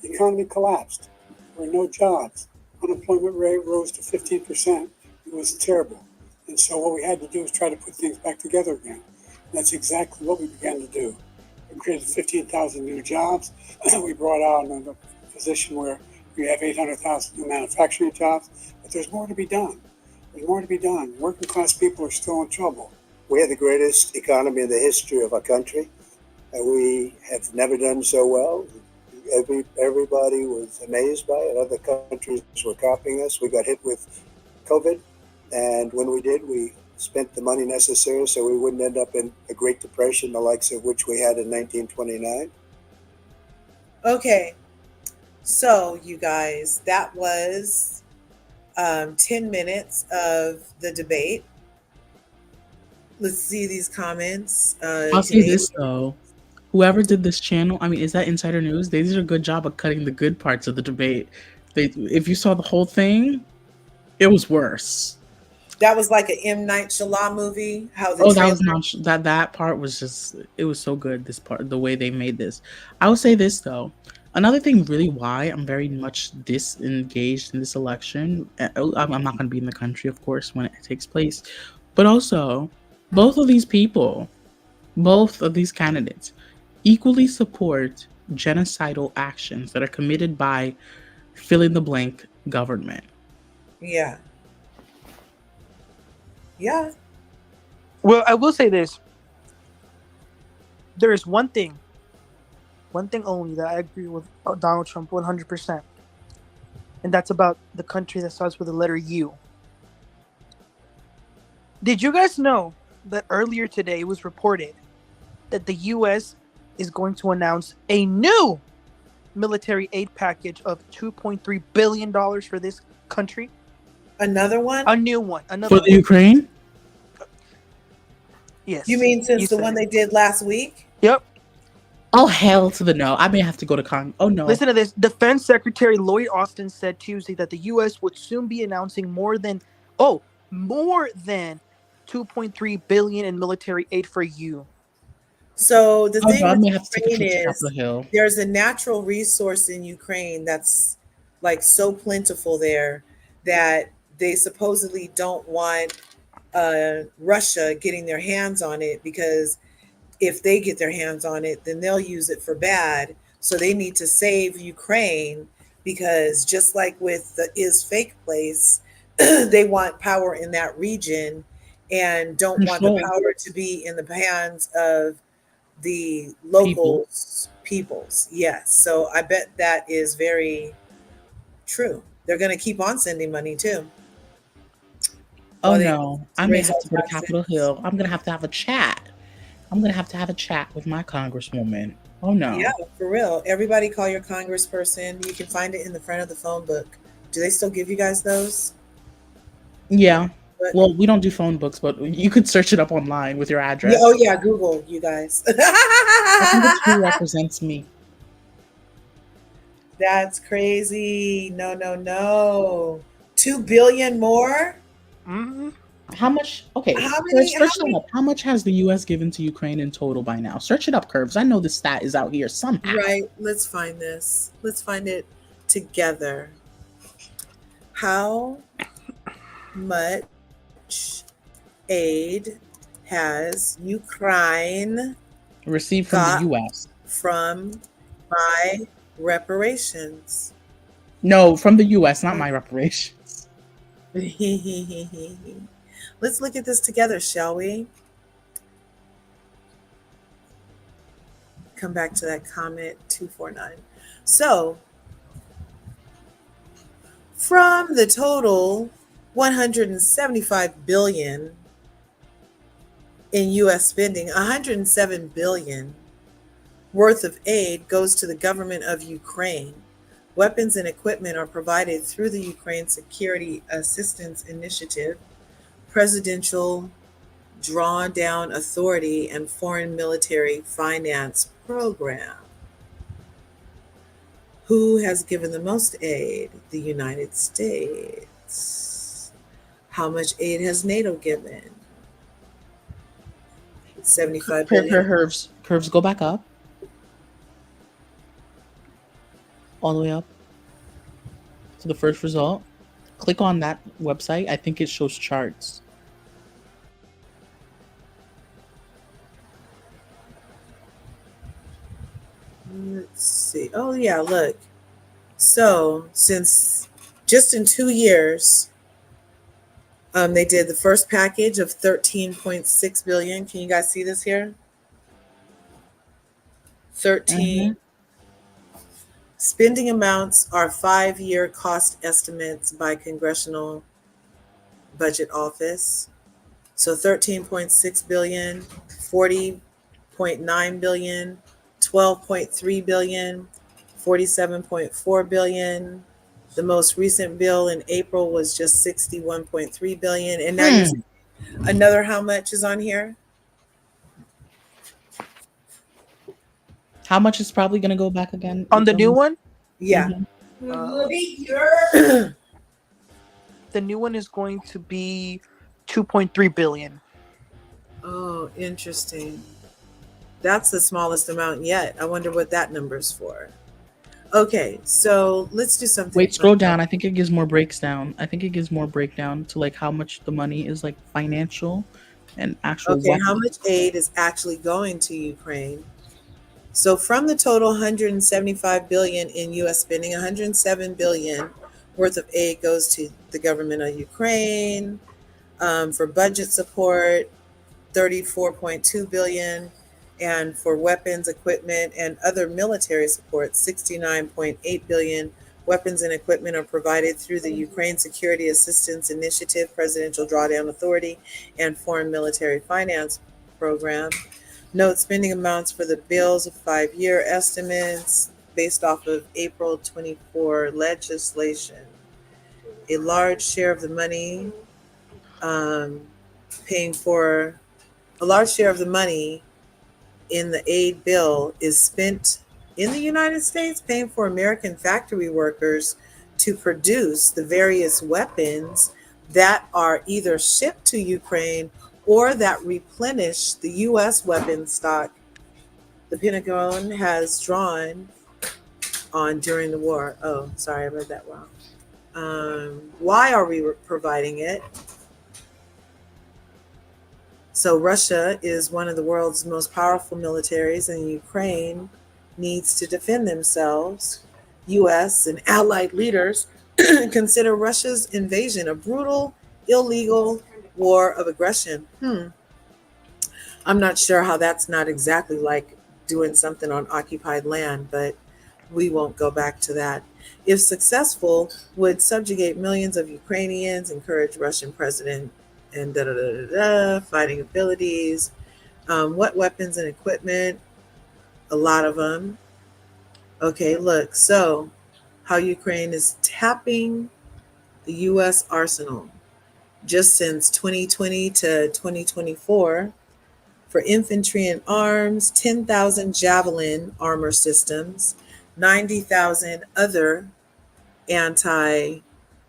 The economy collapsed. There were no jobs. Unemployment rate rose to 15%. It was terrible. And so what we had to do was try to put things back together again. And that's exactly what we began to do. We created 15,000 new jobs. We brought out a position where we have 800,000 new manufacturing jobs. But there's more to be done. There's more to be done. Working class people are still in trouble. We had the greatest economy in the history of our country, and we have never done so well. Everybody was amazed by it. Other countries were copying us. We got hit with COVID, and when we did, we spent the money necessary so we wouldn't end up in a Great Depression, the likes of which we had in 1929. Okay, so you guys, that was 10 minutes of the debate. Let's see these comments. I'll say this though. Whoever did this channel, is that insider news? They did a good job of cutting the good parts of the debate If you saw the whole thing, it was worse. That was like an M. Night Shyamalan movie. How the Oh, that trailer. was not that part was just it was so good. This part, the way they made this. I would say this though. Another thing, really, why I'm very much disengaged in this election. I'm not going to be in the country, of course, when it takes place, but also both of these people, both of these candidates, equally support genocidal actions that are committed by fill in the blank government. Yeah. Yeah. Well, I will say this. There is one thing only that I agree with Donald Trump 100%. And that's about the country that starts with the letter U. Did you guys know that earlier today it was reported that the U.S. is going to announce a new military aid package of $2.3 billion for this country? Another one? A new one. Another For the one. Ukraine? Yes. You mean since the said one it. they did last week? Yep. Oh, hell to the no. I may have to go to Oh, no. Listen to this. Defense Secretary Lloyd Austin said Tuesday that the U.S. would soon be announcing more than 2.3 billion in military aid for you. So the Oh, thing no, I with may have to take a Ukraine trip to is Capitol Hill. there's a natural resource in Ukraine that's like so plentiful there that they supposedly don't want Russia getting their hands on it, because if they get their hands on it, then they'll use it for bad. So they need to save Ukraine, because just like with the is fake place, they want power in that region and don't want the Control. power to be in the hands of the People. peoples. Yes. So I bet that is very true. They're going to keep on sending money too. Oh, While they no. I may raise have our to go to Capitol taxes. Hill. I'm going to have a chat. I'm going to have a chat with my congresswoman. Oh, no. Yeah, for real. Everybody call your congressperson. You can find it in the front of the phone book. Do they still give you guys those? Yeah. But, Well, we don't do phone books, but you could search it up online with your yeah, address. oh yeah, Google, you guys. I think it's who represents me. That's crazy. No, no, no. 2 billion more? Mm-hmm. How much? Okay, How Curves, many? How search that many? up. How much has the U.S. given to Ukraine in total by now? Search it up, Curves. I know the stat is out here somehow. Right. Let's find this. Let's find it together. How much aid has Ukraine Received from got the U.S. from my reparations? No, from the U.S., not my reparations. Let's look at this together, shall we? Come back to that comment 249. So, from the total 175 billion in US spending, 107 billion worth of aid goes to the government of Ukraine. Weapons and equipment are provided through the Ukraine Security Assistance Initiative, Presidential Drawdown Authority, and Foreign Military Finance Program. Who has given the most aid? The United States. How much aid has NATO given? 75 billion. Curves, go back up. All the way up to the first result. Click on that website. I think it shows charts. Let's see. Oh, yeah, look. So, since just in 2 years, they did the first package of 13.6 billion. Can you guys see this here? 13. Spending amounts are 5-year cost estimates by Congressional Budget Office. So 13.6 billion, 40.9 billion, 12.3 billion, 47.4 billion. The most recent bill in April was just 61.3 billion. And now you see another how much is on here? How much is probably going to go back again? On the new one? Yeah. The new one is going to be 2.3 billion. Oh, interesting. That's the smallest amount yet. I wonder what that number's for. Okay, so let's do something Wait, fun. scroll down. I think it gives more breakdown. I think it gives more breakdown to like how much the money is like financial and actual Okay, how weapons. much aid is actually going to Ukraine? So from the total 175 billion in US spending, 107 billion worth of aid goes to the government of Ukraine for budget support, 34.2 billion, and for weapons, equipment, and other military support, 69.8 billion. Weapons and equipment are provided through the Ukraine Security Assistance Initiative, Presidential Drawdown Authority, and Foreign Military Finance Program. Note spending amounts for the bills of 5-year estimates based off of April 24 legislation. A large share of the money um, paying for a large share of the money in the aid bill is spent in the United States paying for American factory workers to produce the various weapons that are either shipped to Ukraine or that replenish the U.S. weapon stock the Pentagon has drawn on during the war. Oh, sorry, I read that wrong. Why are we providing it? So Russia is one of the world's most powerful militaries, and Ukraine needs to defend themselves. U.S. and allied leaders consider Russia's invasion a brutal, illegal war of aggression. I'm not sure how that's not exactly like doing something on occupied land, but we won't go back to that. If successful, would subjugate millions of Ukrainians, encourage Russian president and fighting abilities. What weapons and equipment? A lot of them. Okay, look. So, how Ukraine is tapping the U.S. arsenal just since 2020 to 2024 for infantry and arms, 10,000 Javelin armor systems, 90,000 other anti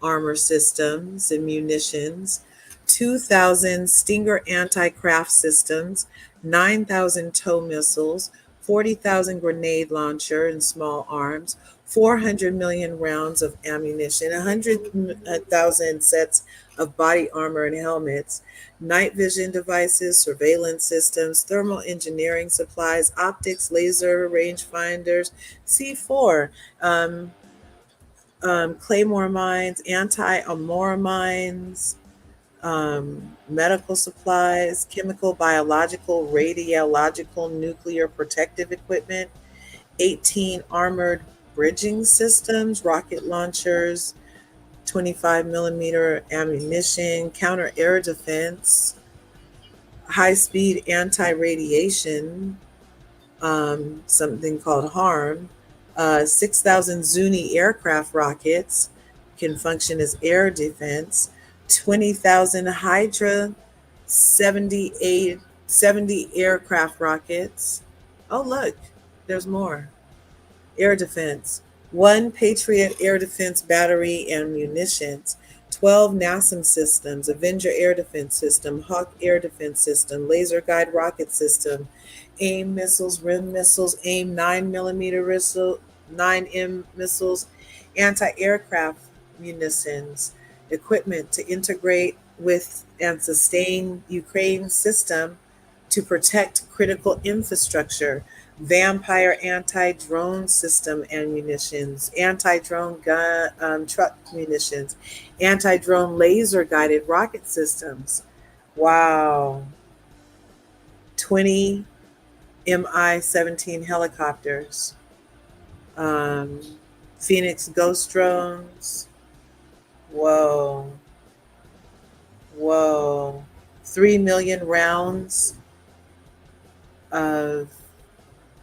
armor systems and munitions, 2,000 Stinger anti craft systems, 9,000 tow missiles, 40,000 grenade launcher and small arms, 400 million rounds of ammunition, 100,000 sets of body armor and helmets, night vision devices, surveillance systems, thermal engineering supplies, optics, laser rangefinders, C4, claymore mines, anti-armor mines, medical supplies, chemical, biological, radiological, nuclear protective equipment, 18 armored bridging systems, rocket launchers, 25 millimeter ammunition, counter air defense, high speed anti radiation, something called HARM, 6,000 Zuni aircraft rockets can function as air defense, 20,000 Hydra 70 aircraft rockets. Oh, look, there's more. Air defense, one Patriot air defense battery and munitions, 12 NASAM systems, Avenger air defense system, Hawk air defense system, laser guide rocket system, AIM missiles, RIM missiles, AIM 9mm missile, 9M missiles, anti-aircraft munitions, equipment to integrate with and sustain Ukraine's system to protect critical infrastructure, Vampire anti-drone system and munitions, anti-drone gun truck munitions, anti-drone laser guided rocket systems. Wow. 20 Mi-17 helicopters, um, Phoenix Ghost drones. Whoa. Whoa. 3 million rounds of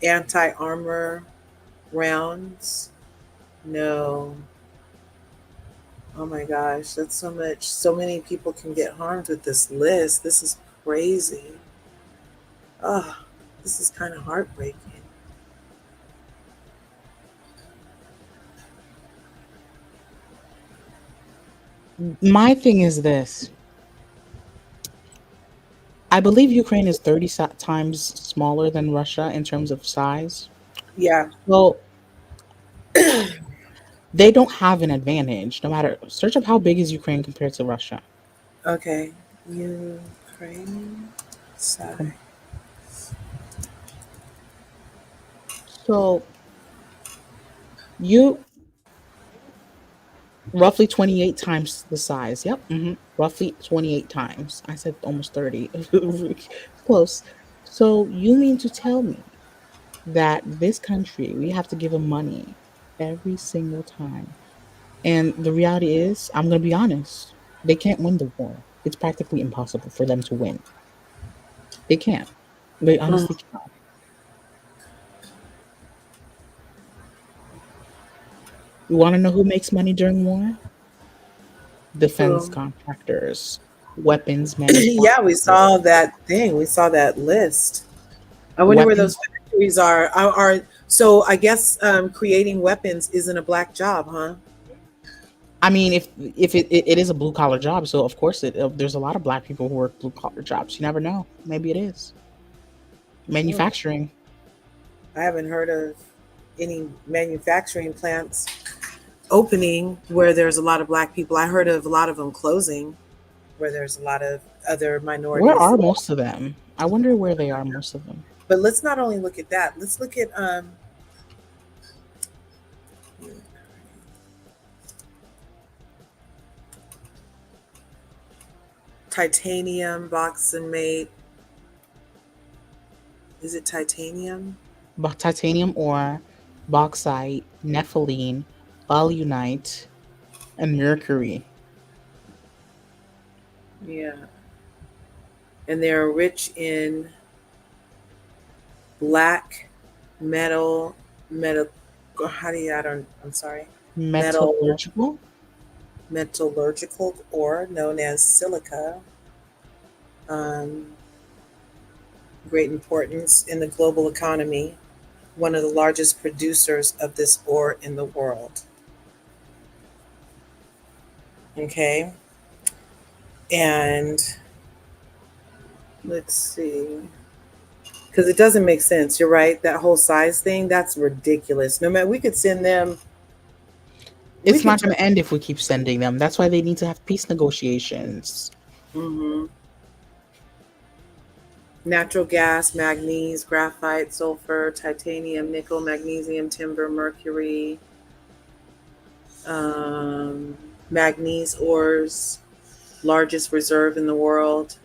anti-armor rounds. No. Oh my gosh, that's so much. So many people can get harmed with this list. This is crazy. Oh, this is kind of heartbreaking. My thing is this. I believe Ukraine is 30 times smaller than Russia in terms of size. Yeah. Well, they don't have an advantage. No matter, search up how big is Ukraine compared to Russia. Okay. Ukraine side. So you roughly 28 times the size. Yep. Roughly 28 times. I said almost 30. Close. So you mean to tell me that this country, we have to give them money every single time? And the reality is, I'm going to be honest, they can't win the war. It's practically impossible for them to win. They can't. They honestly can't. You want to know who makes money during war? Defense Who? contractors, weapons Yeah, we manufacturers, saw that thing. We saw that list. I wonder where those weapons. factories are so I guess creating weapons isn't a black job, huh? I mean, if it is a blue collar job, so of course there's a lot of black people who work blue collar jobs. You never know. Maybe it is Hmm. manufacturing. I haven't heard of any manufacturing plants opening where there's a lot of black people. I heard of a lot of them closing where there's a lot of other Where minorities. are most of them? I wonder where they are. Most of them. But let's not only look at that. Let's look at titanium, bauxite mate. Is it titanium? Titanium ore, bauxite, nepheline, alunite, and mercury. Yeah. And they're rich in black metal, how do you, I don't, I'm sorry, metal, Metallurgical. metallurgical ore known as silica. Um, Great importance in the global economy, one of the largest producers of this ore in the world. Okay. And let's see. Because it doesn't make sense. You're right. That whole size thing, that's ridiculous. No matter, we could send them, we It's could not going just, to end if we keep sending them. That's why they need to have peace negotiations. mhm. Natural gas, manganese, graphite, sulfur, titanium, nickel, magnesium, timber, mercury, um, manganese ores, largest reserve in the world.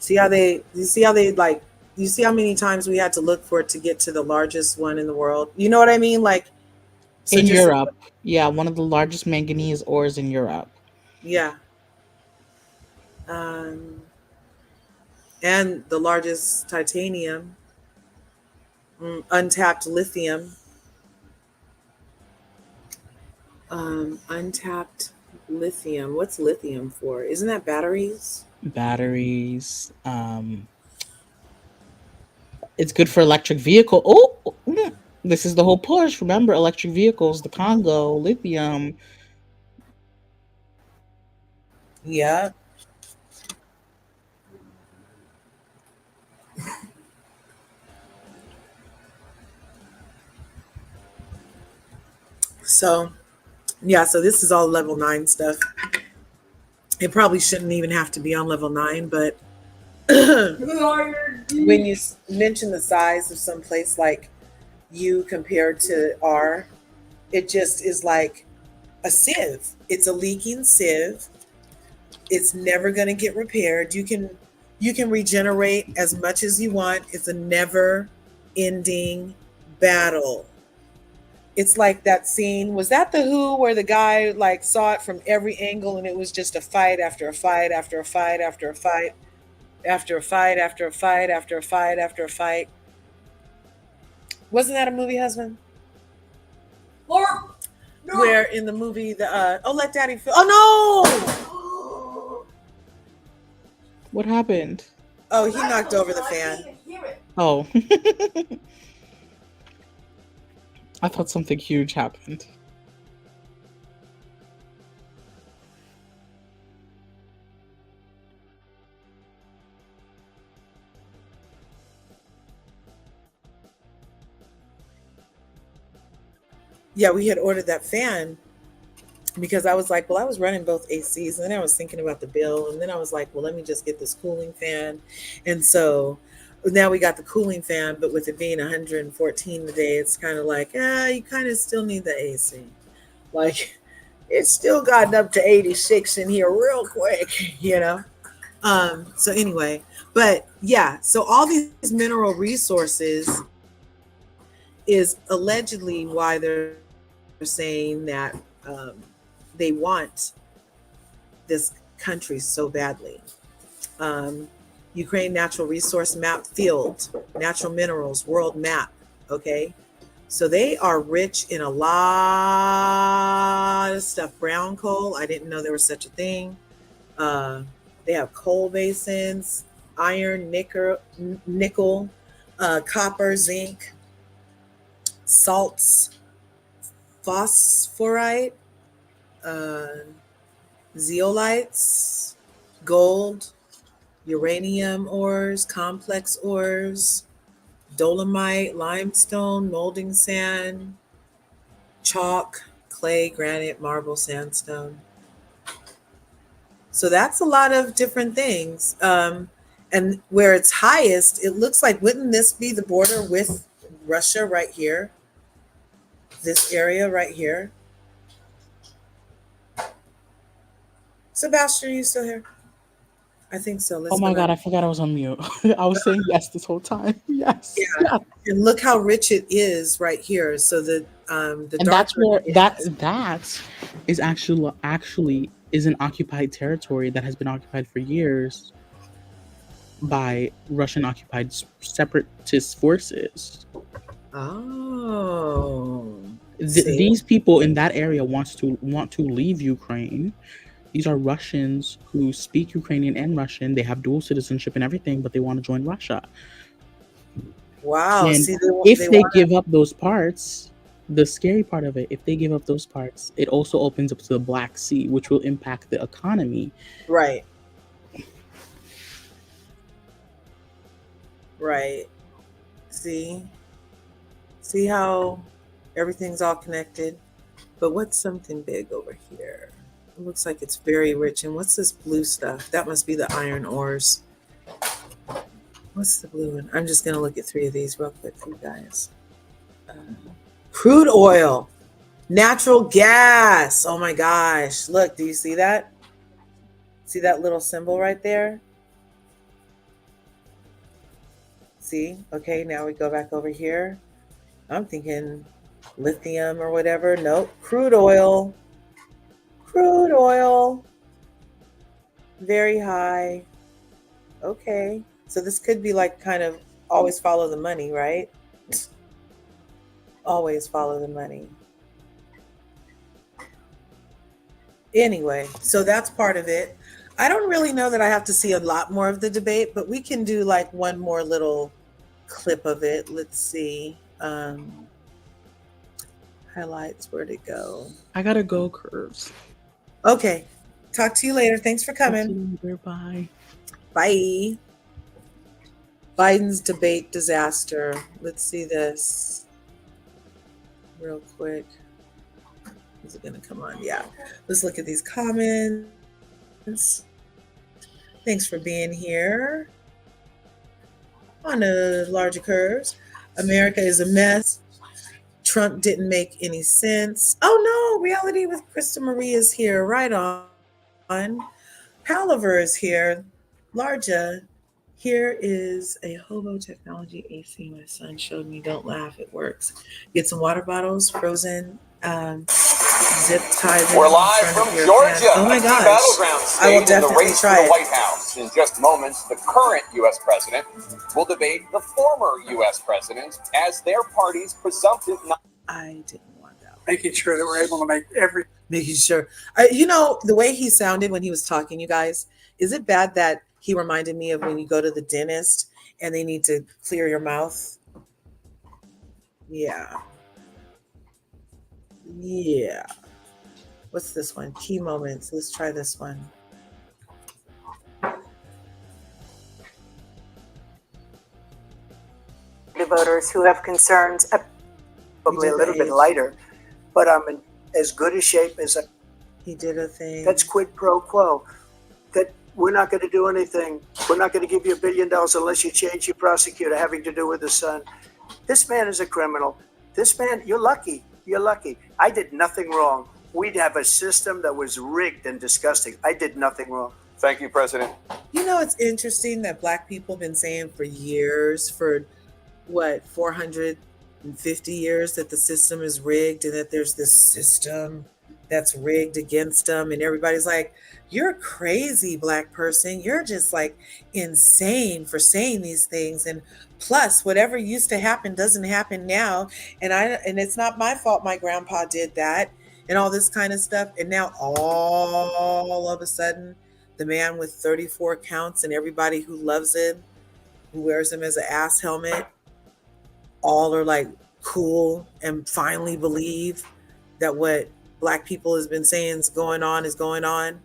See how they, you see how they like, you see how many times we had to look for it to get to the largest one in the world? You know what I mean? Like, so In just, Europe, yeah, one of the largest manganese ores in Europe. yeah. Um, and the largest titanium, untapped lithium, untapped lithium. What's lithium for? Isn't that batteries? Batteries. It's good for electric vehicle. Oh, this is the whole push. Remember, electric vehicles, the Congo, lithium. Yeah. So, yeah, so this is all level 9 stuff. It probably shouldn't even have to be on level 9, but when you mention the size of some place like U compared to R, it just is like a sieve. It's a leaking sieve. It's never going to get repaired. You can regenerate as much as you want. It's a never ending battle. It's like that scene. Was that the Who where the guy like saw it from every angle and it was just a fight after a fight after a fight after a fight after a fight after a fight after a fight after a fight? Wasn't that a movie, husband? Or no. Where in the movie the oh, let daddy feel, oh no, What happened? oh, he knocked over the fan. Oh, I thought something huge happened. yeah, we had ordered that fan because I was like, well, I was running both ACs, and then I was thinking about the bill, and then I was like, well, let me just get this cooling fan. And so now we got the cooling fan, but with it being 114 today, it's kind of like, you kind of still need the AC. Like, it's still gotten up to 86 in here real quick, you know? So anyway, but yeah, so all these mineral resources is allegedly why they're saying that they want this country so badly. Um, Ukraine natural resource map field, natural minerals world map. Okay, so they are rich in a lot of stuff. Brown coal, I didn't know there was such a thing. Uh, they have coal basins, iron, nickel, copper, zinc, salts, phosphorite, uh, zeolites, gold, uranium ores, complex ores, dolomite, limestone, molding sand, chalk, clay, granite, marble, sandstone. So that's a lot of different things. And where it's highest, it looks like, wouldn't this be the border with Russia right here? This area right here. Sebastian, are you still here? I think so. Oh Let's go my back. God, I forgot I was on mute. I was saying yes this whole time. Yes. Yeah, and look how rich it is right here. So the And that's darker where it that is. that is actually is an occupied territory that has been occupied for years by Russian occupied separatist forces. Oh, see, These people in that area want to leave Ukraine. These are Russians who speak Ukrainian and Russian. They have dual citizenship and everything, but they want to join Russia. wow. And See, if they they want to. give up those parts, the scary part of it, if they give up those parts, it also opens up to the Black Sea, which will impact the economy. Right, right. See how everything's all connected. But what's something big over here? It looks like it's very rich. And what's this blue stuff? That must be the iron ores. What's the blue one? I'm just gonna look at 3 of these real quick for you guys. Uh, Crude oil, natural gas. Oh my gosh. Look, do you see that? See that little symbol right there? See? Okay, now we go back over here. I'm thinking lithium or whatever. Nope. Crude oil. Crude oil. Very high. Okay. So this could be like kind of always follow the money, right? Always follow the money. Anyway, so that's part of it. I don't really know that I have to see a lot more of the debate, but we can do like one more little clip of it. Let's see. Highlights, where'd it go? I gotta go, Curves. Okay. Talk to you later. Thanks for Talk to coming. you later. Bye. Bye. Biden's debate disaster. Let's see this real quick. Is it going to come on? Yeah. Let's look at these comments. Thanks for being here on the larger curves. America is a mess. Trump didn't make any sense. Oh no, reality with Krista Marie is here. Right on. Palaver is here. Larja. Here is a hobo technology AC my son showed me. Don't laugh, it works. Get some water bottles, frozen, zip tie them. We're live from Georgia. Oh my a key gosh. battleground state I will in the definitely race try for the it. White House. In just moments, the current U.S. president will debate the former U.S. president as their party's presumptive. I didn't want that. Making sure that we're able to make Making sure. You know, the way he sounded when he was talking, you guys, is it bad that he reminded me of when you go to the dentist and they need to clear your mouth? Yeah. Yeah. What's this one? Key moments. Let's try this one. The voters who have concerns, probably a little bit lighter, but I'm in as good a shape as I. He did a thing. That's quid pro quo. That we're not going to do anything. We're not going to give you $1 billion unless you change your prosecutor having to do with the son. This man is a criminal. This man, you're lucky. You're lucky. I did nothing wrong. We'd have a system that was rigged and disgusting. I did nothing wrong. Thank you, President. You know, it's interesting that Black people have been saying for years, for what, 450 years, that the system is rigged and that there's this system that's rigged against them. And everybody's like, you're crazy, Black person. You're just like insane for saying these things. And plus, whatever used to happen doesn't happen now. And it's not my fault my grandpa did that and all this kind of stuff. And now all of a sudden, the man with 34 counts and everybody who loves him, who wears him as an ass helmet, all are like cool and finally believe that what Black people has been saying is going on is going on.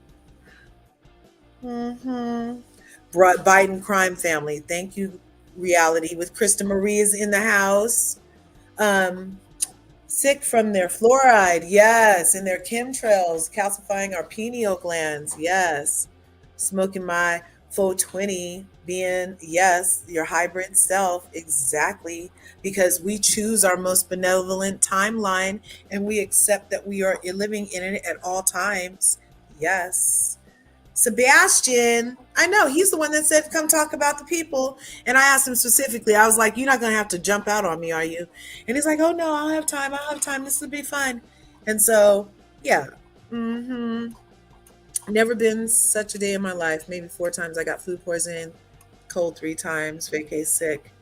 Biden crime family. Thank you, reality, with Krista Marie is in the house. Sick from their fluoride, yes, and their chemtrails calcifying our pineal glands, yes. Smoking my 420, being, yes, your hybrid self, exactly, because we choose our most benevolent timeline and we accept that we are living in it at all times. Yes. Sebastian, I know, he's the one that said, come talk about the people. And I asked him specifically, I was like, you're not going to have to jump out on me, are you? And he's like, oh, no, I'll have time. This will be fun. And so, yeah. Never been such a day in my life. Maybe 4 times I got food poisoning, cold 3 times, vacay sick.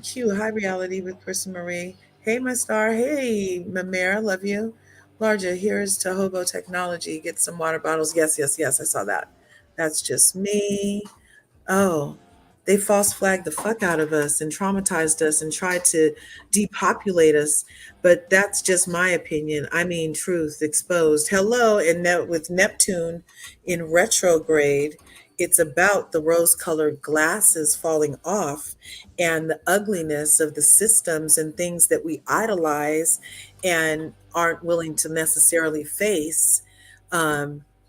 Q, high reality with Kristen Marie. Hey, my star. Hey, Mamera, love you. Larger, here's to Hobo Technology. Get some water bottles. Yes, I saw that. That's just me. Oh, they false flagged the fuck out of us and traumatized us and tried to depopulate us. But that's just my opinion. I mean, truth exposed. Hello, and with Neptune in retrograde, it's about the rose-colored glasses falling off and the ugliness of the systems and things that we idolize and aren't willing to necessarily face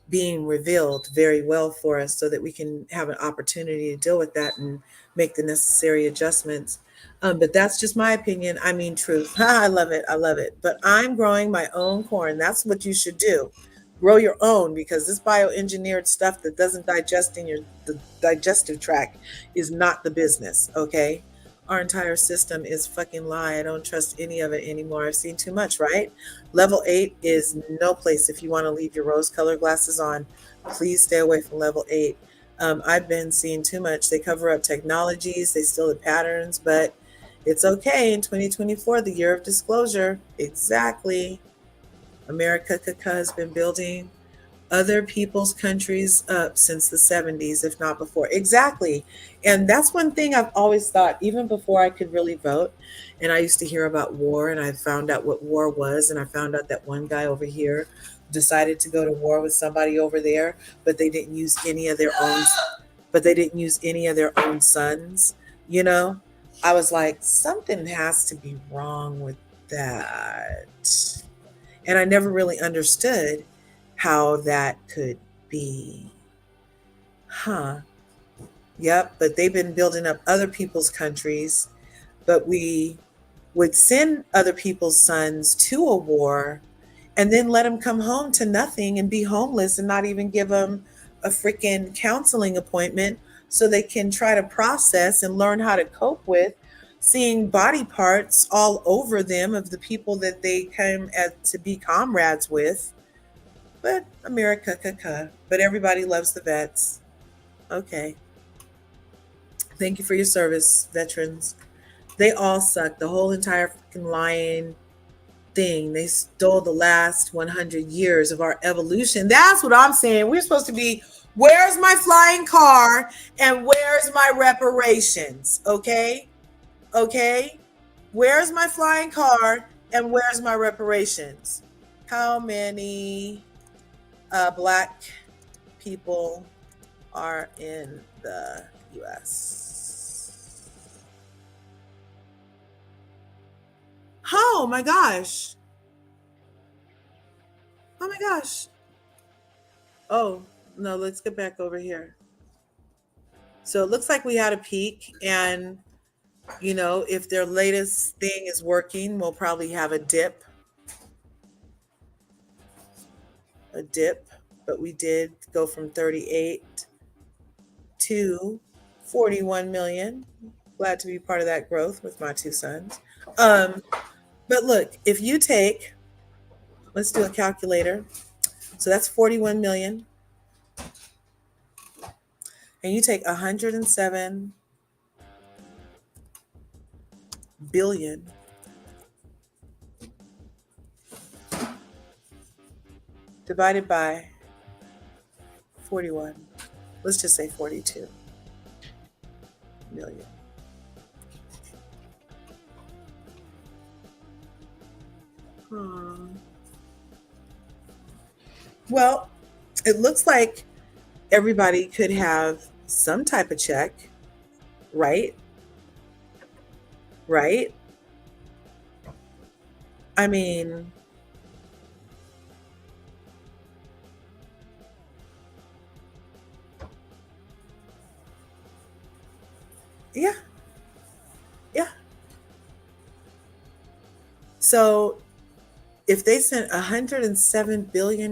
being revealed very well for us so that we can have an opportunity to deal with that and make the necessary adjustments. But that's just my opinion. I mean, truth. I love it. But I'm growing my own corn. That's what you should do. Grow your own, because this bioengineered stuff that doesn't digest in the digestive tract is not the business, okay? Our entire system is fucking lie. I don't trust any of it anymore. I've seen too much, right? Level 8 is no place if you want to leave your rose-colored glasses on. Please stay away from level 8. I've been seeing too much. They cover up technologies. They steal the patterns, but it's okay. In 2024, the year of disclosure. Exactly. America has been building other people's countries up since the 70s, if not before. Exactly. And that's one thing I've always thought, even before I could really vote. And I used to hear about war, and I found out what war was. And I found out that one guy over here decided to go to war with somebody over there, but they didn't use any of their own, sons, you know? I was like, something has to be wrong with that. And I never really understood how that could be. Yep, but they've been building up other people's countries, but we would send other people's sons to a war and then let them come home to nothing and be homeless and not even give them a freaking counseling appointment so they can try to process and learn how to cope with seeing body parts all over them of the people that they came to be comrades with. But America, but everybody loves the vets. Okay. Thank you for your service, veterans. They all suck. The whole entire fucking lying thing. They stole the last 100 years of our evolution. That's what I'm saying. We're supposed to be, where's my flying car and where's my reparations? Okay? Where's my flying car and where's my reparations? How many Black people are in the US? Oh my gosh. Oh my gosh. Oh, no, let's get back over here. So it looks like we had a peak, and if their latest thing is working, we'll probably have a dip, but we did go from 38 to 41 million. Glad to be part of that growth with my two sons. Um, but look, if you take, let's do a calculator. So that's 41 million. And you take 107 billion divided by 41. Let's just say 42 million. Well, it looks like everybody could have some type of check, right? Right? I mean, yeah, yeah. So if they sent $107 billion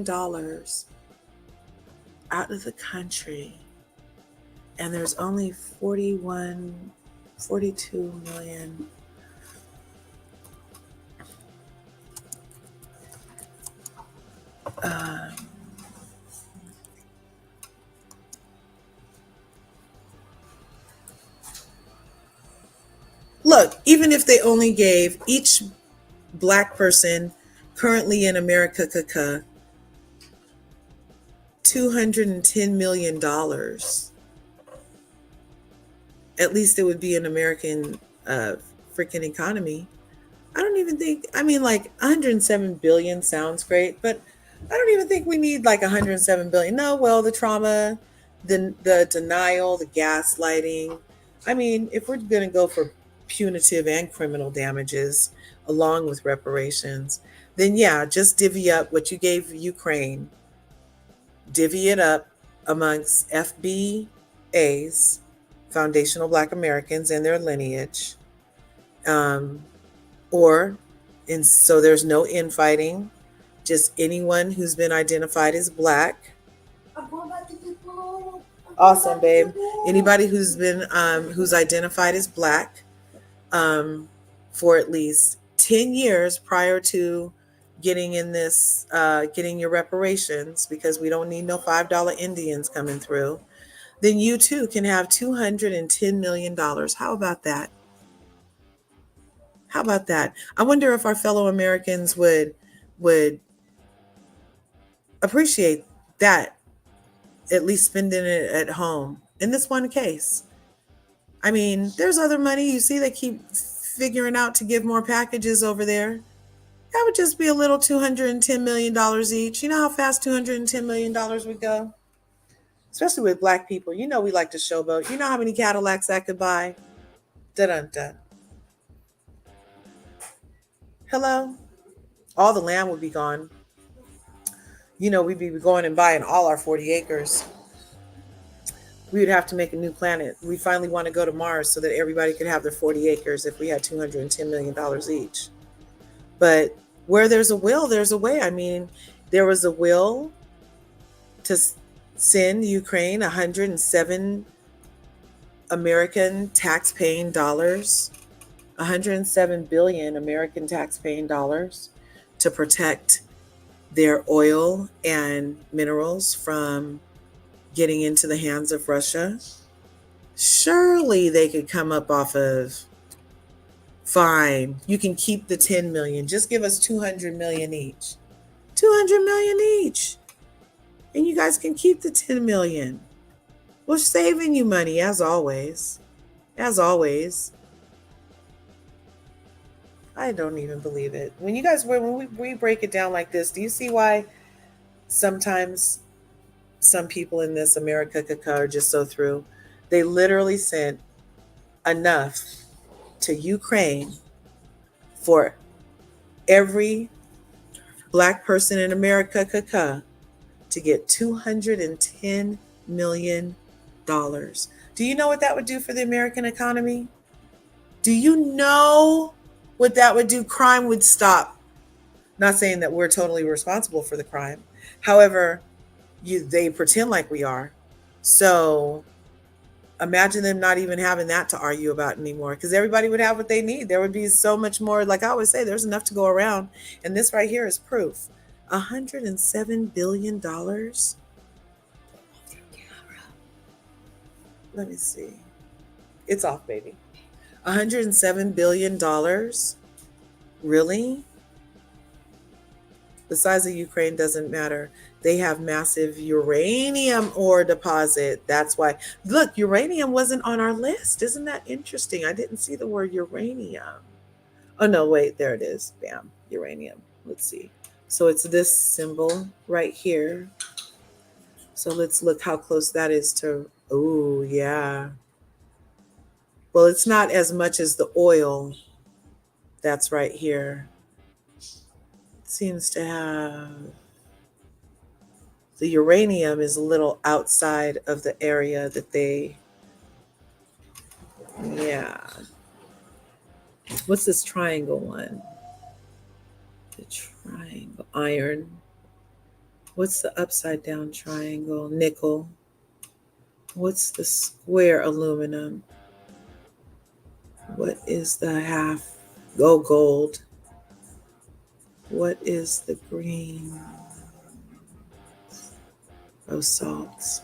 out of the country and there's only 42 million. Look, even if they only gave each black person currently in America $210 million, at least it would be an American freaking economy. I don't even think, I mean, like 107 billion sounds great, but I don't even think we need like 107 billion. No, well, the trauma, the denial, the gaslighting. I mean, if we're going to go for punitive and criminal damages along with reparations, then yeah, just divvy up what you gave Ukraine, divvy it up amongst FBAs, Foundational Black Americans and their lineage. Or, and so there's no infighting, just anyone who's been identified as black. Awesome, babe. Anybody who's been who's identified as black for at least 10 years prior to getting in this getting your reparations, because we don't need no $5 Indians coming through, then you too can have $210 million. How about that? How about that? I wonder if our fellow Americans would appreciate that, at least spending it at home in this one case. I mean, there's other money. You see, they keep figuring out to give more packages over there. That would just be a little $210 million each. You know how fast $210 million would go? Especially with black people. You know we like to showboat. You know how many Cadillacs that could buy? Dun-dun-dun. Hello? All the land would be gone. You know, we'd be going and buying all our 40 acres. We would have to make a new planet. We finally want to go to Mars so that everybody could have their 40 acres if we had $210 million each. But where there's a will, there's a way. I mean, there was a will to send Ukraine 107 American tax-paying dollars, 107 billion American tax-paying dollars to protect their oil and minerals from getting into the hands of Russia. Surely they could come up off of, fine, you can keep the 10 million. Just give us 200 million each. 200 million each. And you guys can keep the 10 million. We're saving you money as always. As always. I don't even believe it. When you guys, when we break it down like this, do you see why sometimes some people in this America are just so through? They literally sent enough to Ukraine for every black person in America to get $210 million. Do you know what that would do for the American economy? Do you know what that would do? Crime would stop. Not saying that we're totally responsible for the crime. However, they pretend like we are. So imagine them not even having that to argue about anymore, because everybody would have what they need. There would be so much more. Like I always say, there's enough to go around. And this right here is proof. $107 billion. Let me see. It's off, baby. $107 billion. Really? The size of Ukraine doesn't matter. They have massive uranium ore deposit. That's why. Look, uranium wasn't on our list. Isn't that interesting? I didn't see the word uranium. Oh, no, wait. There it is. Bam. Uranium. Let's see. So it's this symbol right here. So let's look how close that is to. Oh, yeah. Well, it's not as much as the oil that's right here. It seems to have. The uranium is a little outside of the area that they, yeah. What's this triangle one? The triangle, iron. What's the upside down triangle? Nickel. What's the square aluminum? What is the half? Oh, gold. What is the green? Oh, salts.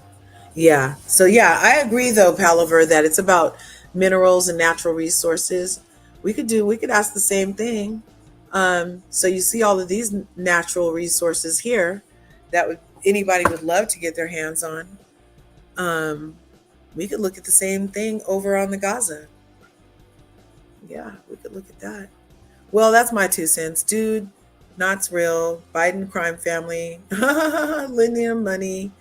Yeah. So yeah, I agree though, Palaver, that it's about minerals and natural resources. We could ask the same thing. So you see all of these natural resources here that anybody would love to get their hands on. We could look at the same thing over on the Gaza. Yeah, we could look at that. Well, that's my 2 cents. Dude, not's real. Biden crime family. Lending him money.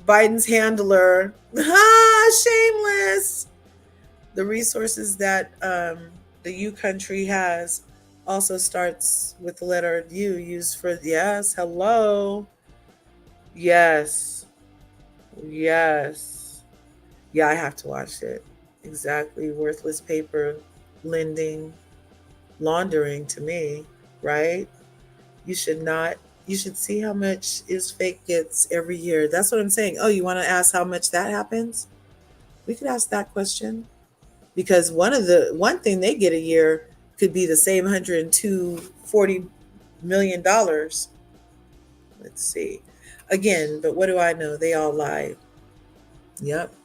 Biden's handler. Shameless. The resources that the U country has also starts with the letter U, used for yes, hello. Yes. Yes. Yeah, I have to watch it. Exactly. Worthless paper lending, laundering to me, right? You should see how much is fake gets every year. That's what I'm saying. Oh, you want to ask how much that happens? We could ask that question, because one thing they get a year could be the same $140 million. Let's see. Again, but what do I know? They all lie. Yep.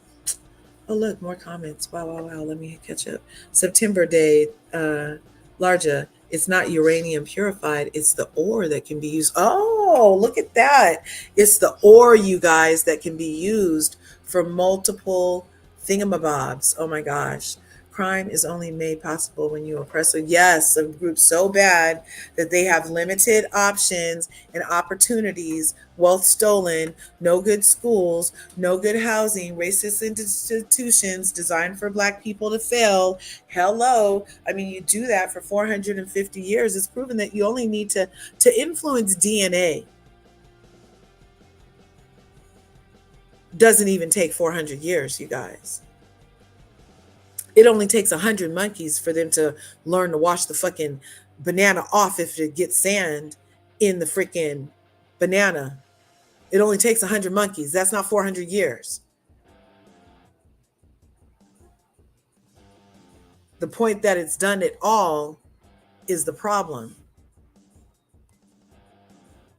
Oh, look, more comments. Wow, wow, wow. Let me catch up. September Day, Larja, it's not uranium purified. It's the ore that can be used. Oh, look at that. It's the ore, you guys, that can be used for multiple thingamabobs. Oh my gosh. Crime is only made possible when you oppress. So yes, a group so bad that they have limited options and opportunities, wealth stolen, no good schools, no good housing, racist institutions designed for Black people to fail. Hello. I mean, you do that for 450 years. It's proven that you only need to influence DNA. Doesn't even take 400 years, you guys. It only takes 100 monkeys for them to learn to wash the fucking banana off if it gets sand in the freaking banana. It only takes 100 monkeys. That's not 400 years. The point that it's done it all is the problem.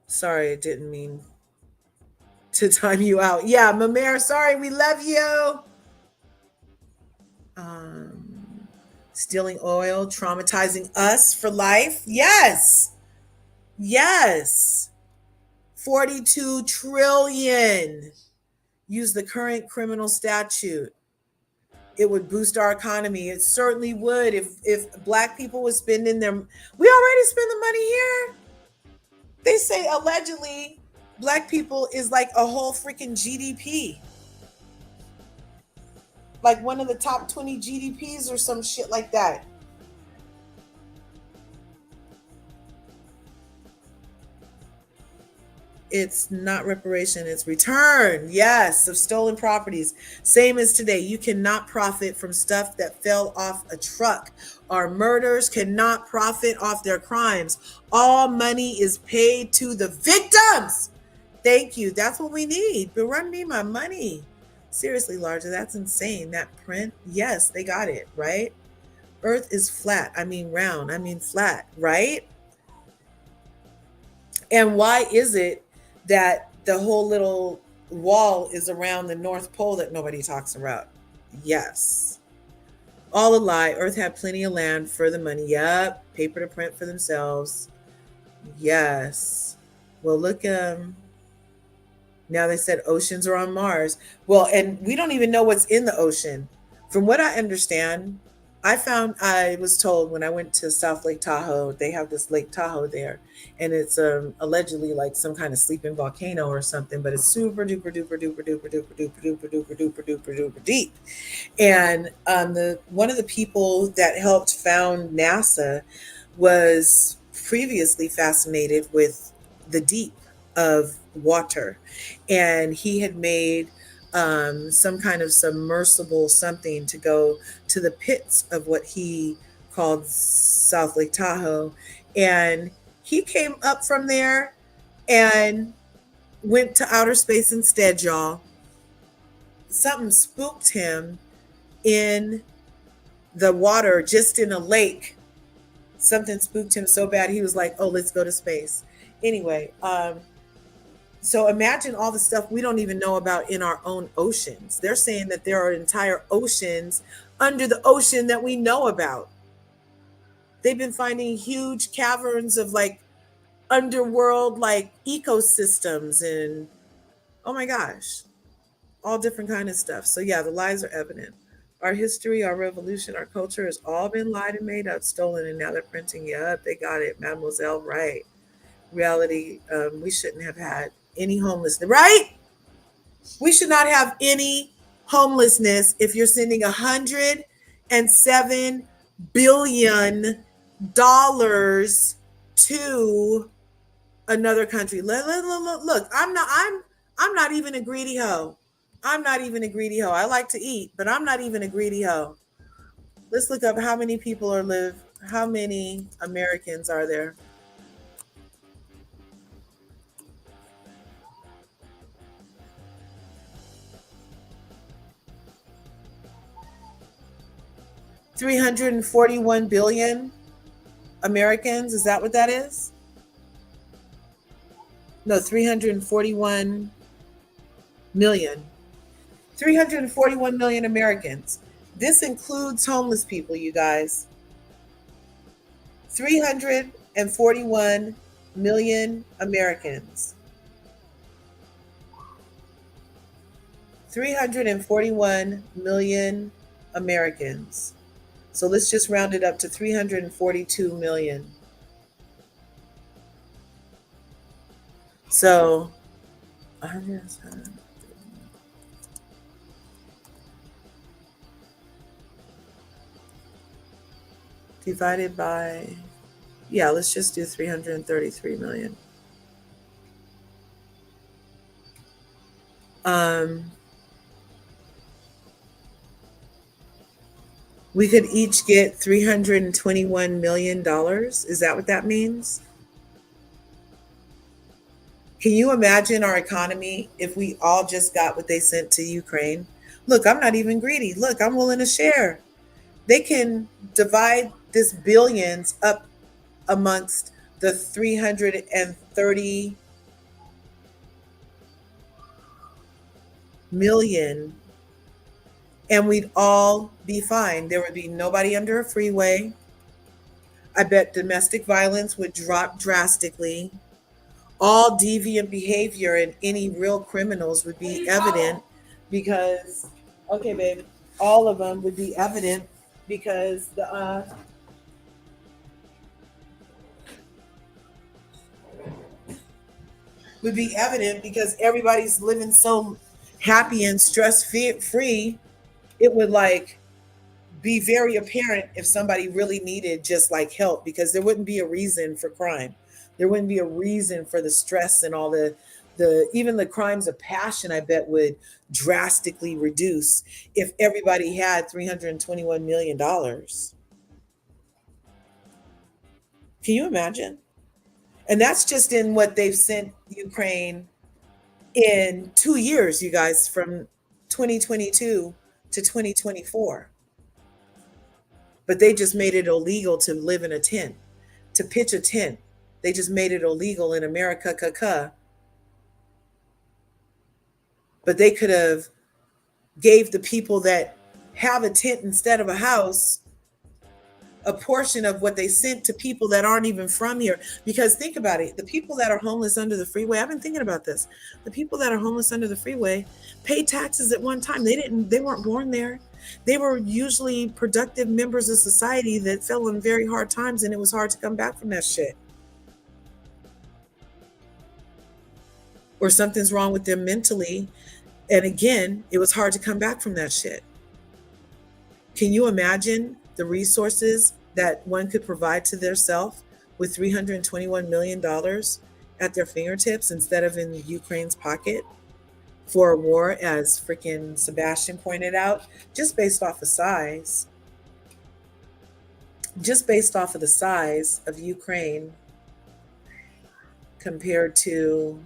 Sorry, I didn't mean to time you out. Yeah, Mamere, sorry, we love you. Stealing oil, traumatizing us for life. Yes. Yes. 42 trillion. Use the current criminal statute. It would boost our economy. It certainly would if Black people were spending their. We already spend the money here. They say allegedly Black people is like a whole freaking GDP. Like one of the top 20 GDPs or some shit like that. It's not reparation, it's return. Yes, of stolen properties. Same as today. You cannot profit from stuff that fell off a truck. Our murders cannot profit off their crimes. All money is paid to the victims. Thank you. That's what we need. But run me my money. Seriously, Larger, that's insane. That print, yes, they got it, right? Earth is flat. I mean round. I mean flat, right? And why is it that the whole little wall is around the North Pole that nobody talks about? Yes. All a lie. Earth had plenty of land for the money. Yep. Paper to print for themselves. Yes. Well, look, now they said oceans are on Mars. Well, and we don't even know what's in the ocean. From what I understand, I was told when I went to South Lake Tahoe, they have this Lake Tahoe there, and it's allegedly like some kind of sleeping volcano or something, but it's super duper duper duper duper duper duper duper duper duper duper duper deep. And the one of the people that helped found NASA was previously fascinated with the deep of water, and he had made some kind of submersible something to go to the pits of what he called South Lake Tahoe. And he came up from there and went to outer space instead, y'all. Something spooked him in the water, just in a lake. Something spooked him so bad he was like, oh, let's go to space. Anyway, so imagine all the stuff we don't even know about in our own oceans. They're saying that there are entire oceans under the ocean that we know about. They've been finding huge caverns of like underworld like ecosystems and oh my gosh, all different kind of stuff. So yeah, the lies are evident. Our history, our revolution, our culture has all been lied and made up, stolen, and now they're printing you up. They got it, Mademoiselle. Right. Reality, we shouldn't have had any homelessness, right? We should not have any homelessness if you're sending $107 billion to another country. Look, I'm not even a greedy hoe. I'm not even a greedy hoe. I like to eat, but I'm not even a greedy hoe. Let's look up how many people how many Americans are there? $341 billion Americans. Is that what that is? No, 341 million. 341 million Americans. This includes homeless people, you guys. 341 million Americans. 341 million Americans. So let's just round it up to 342 million. So divided by, yeah, let's just do 333 million. We could each get $321 million. Is that what that means? Can you imagine our economy if we all just got what they sent to Ukraine? Look, I'm not even greedy. Look, I'm willing to share. They can divide this billions up amongst the 330 million, and we'd all be fine. There would be nobody under a freeway. I bet domestic violence would drop drastically. All deviant behavior and any real criminals would be evident because, okay, babe, all of them would be evident because would be evident because everybody's living so happy and stress free. It would like be very apparent if somebody really needed just like help because there wouldn't be a reason for crime. There wouldn't be a reason for the stress and all the even the crimes of passion, I bet, would drastically reduce if everybody had $321 million. Can you imagine? And that's just in what they've sent Ukraine in 2 years, you guys, from 2022 to 2024. But they just made it illegal to live in a tent, to pitch a tent. They just made it illegal in America. But they could have gave the people that have a tent instead of a house a portion of what they sent to people that aren't even from here. Because think about it, the people that are homeless under the freeway, I've been thinking about this. The people that are homeless under the freeway paid taxes at one time. They weren't born there. They were usually productive members of society that fell in very hard times, and it was hard to come back from that shit. Or something's wrong with them mentally. And again, it was hard to come back from that shit. Can you imagine the resources that one could provide to their self with $321 million at their fingertips instead of in Ukraine's pocket for a war, as freaking Sebastian pointed out, just based off of size? Just based off of the size of Ukraine compared to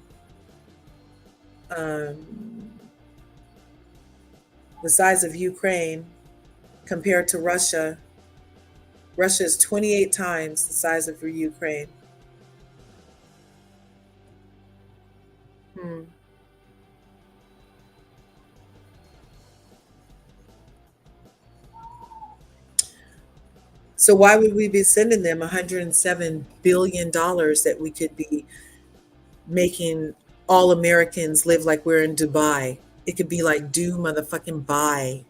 the size of Ukraine compared to Russia. Russia is 28 times the size of Ukraine. So why would we be sending them $107 billion that we could be making all Americans live like we're in Dubai? It could be like do motherfucking buy.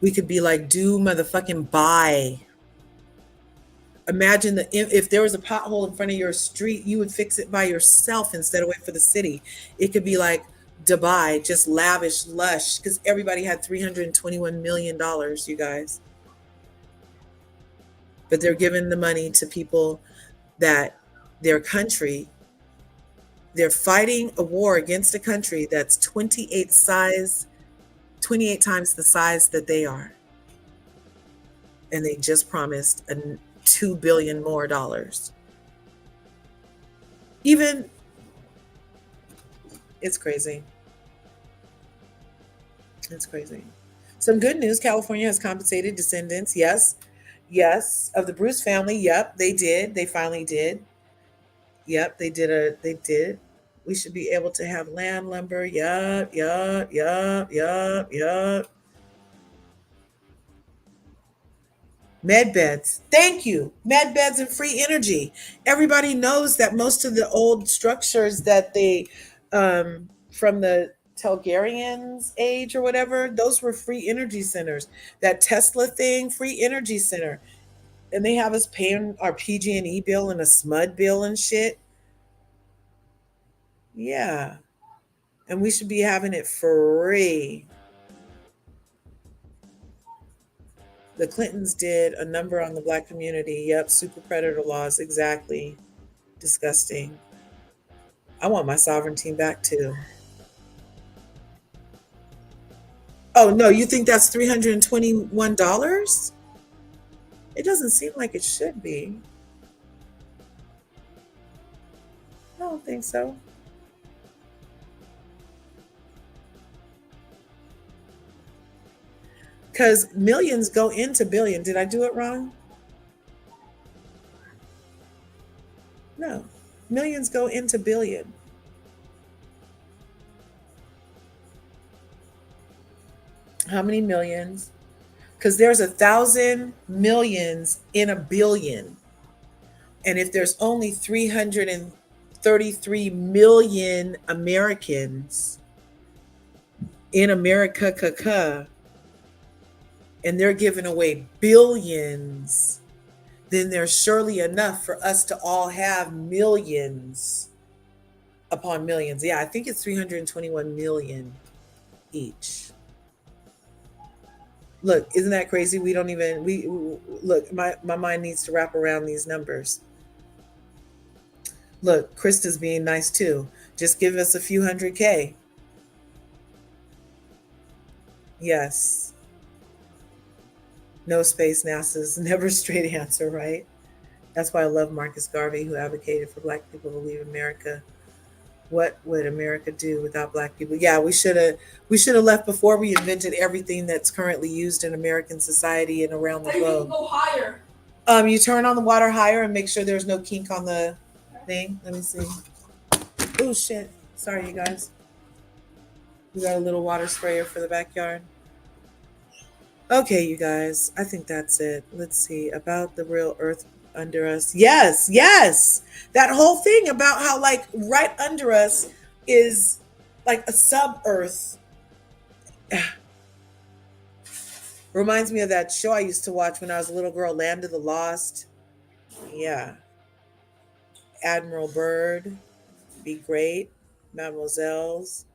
We could be like do motherfucking buy. Imagine that if there was a pothole in front of your street, you would fix it by yourself instead of wait for the city. It could be like Dubai, just lavish, lush, because everybody had $321 million, you guys. But they're giving the money to people that their country, they're fighting a war against a country that's 28 times the size that they are. And they just promised $2 billion more dollars. Even, it's crazy. It's crazy. Some good news. California has compensated descendants. Yes. Of the Bruce family. Yep, they did. They finally did. Yep, they did. We should be able to have land, lumber. Yup. Med beds. Thank you. Med beds and free energy. Everybody knows that most of the old structures that they, from the Telgarians age or whatever, those were free energy centers. That Tesla thing, free energy center. And they have us paying our PG&E bill and a SMUD bill and shit. Yeah. And we should be having it free. The Clintons did a number on the Black community. Yep, super predator laws, exactly. Disgusting. I want my sovereignty back too. Oh no, you think that's $321? It doesn't seem like it should be. I don't think so. Because millions go into billion. Did I do it wrong? No. Millions go into billion. How many millions? Because there's 1,000 millions in a billion. And if there's only 333 million Americans in America, and they're giving away billions, then there's surely enough for us to all have millions upon millions. Yeah, I think it's 321 million each. Look, isn't that crazy? We look, my mind needs to wrap around these numbers. Look, Krista's being nice too. Just give us a few $100K. Yes. No space, NASA's never a straight answer, right? That's why I love Marcus Garvey, who advocated for Black people to leave America. What would America do without Black people? Yeah, we should have left before we invented everything that's currently used in American society and around the globe. Go higher. You turn on the water higher and make sure there's no kink on the thing. Let me see. Oh shit! Sorry, you guys. We got a little water sprayer for the backyard. Okay, you guys. I think that's it. Let's see about the real Earth under us. Yes, yes. That whole thing about how like right under us is like a sub Earth. Reminds me of that show I used to watch when I was a little girl, Land of the Lost. Yeah. Admiral Byrd, be great. Mademoiselles.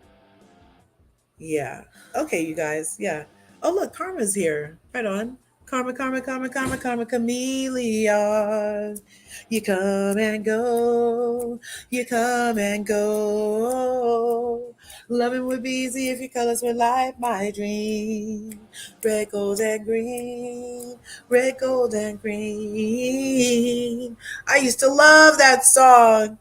Yeah. Okay, you guys. Yeah. Oh, look, Karma's here. Right on. Karma, karma, karma, karma, karma, chameleon. You come and go. You come and go. Loving would be easy if your colors were like my dream. Red, gold, and green. Red, gold, and green. I used to love that song.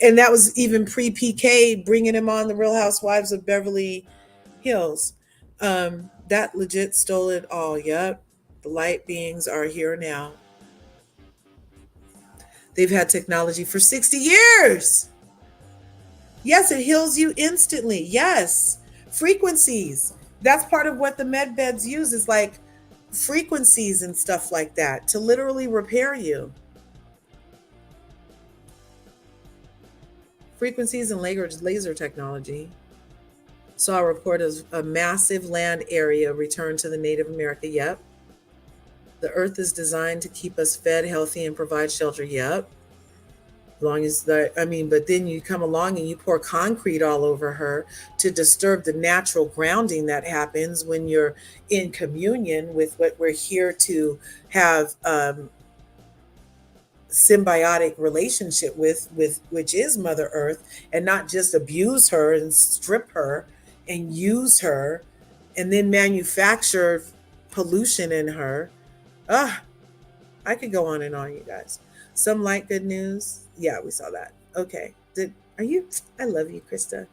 And that was even pre-PK, bringing him on the Real Housewives of Beverly Hills. That legit stole it all. Yep. The light beings are here now. They've had technology for 60 years. Yes, it heals you instantly. Yes. Frequencies. That's part of what the med beds use, is like frequencies and stuff like that to literally repair you. Frequencies and laser technology. Saw a report of a massive land area returned to the Native America. Yep. The earth is designed to keep us fed, healthy, and provide shelter. Yep. As long as but then you come along and you pour concrete all over her to disturb the natural grounding that happens when you're in communion with what we're here to have symbiotic relationship with which is Mother Earth, and not just abuse her and strip her and use her and then manufacture pollution in her. I could go on and on, you guys. Some like good news. Yeah, we saw that. Okay. I love you, Krista.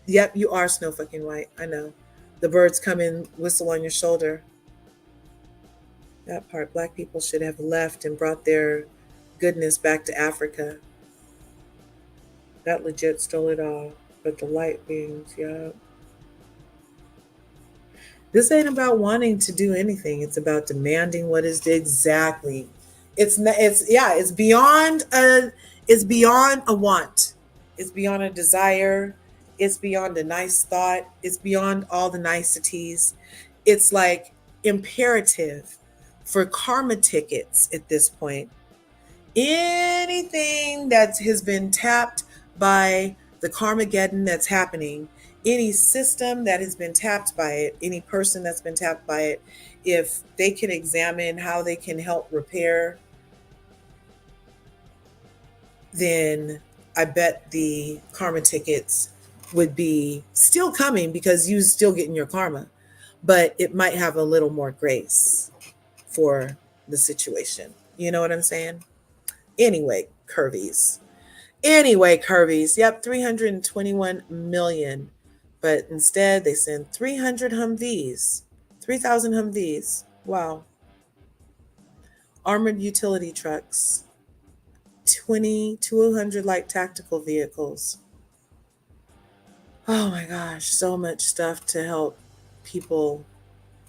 Yep, you are snow fucking white. I know. The birds come and whistle on your shoulder. That part. Black people should have left and brought their goodness back to Africa. That legit stole it all. But the light beings, yeah. This ain't about wanting to do anything. It's about demanding what is exactly. It's beyond a want. It's beyond a desire. It's beyond a nice thought. It's beyond all the niceties. It's like imperative for karma tickets at this point. Anything that has been tapped by the Karmageddon that's happening, any system that has been tapped by it, any person that's been tapped by it, if they can examine how they can help repair, then I bet the karma tickets would be still coming because you still getting your karma, but it might have a little more grace for the situation. You know what I'm saying? Anyway, Curvies. Yep, 321 million. But instead, they send 300 Humvees, 3,000 Humvees. Wow. Armored utility trucks, 200 light tactical vehicles. Oh my gosh, so much stuff to help people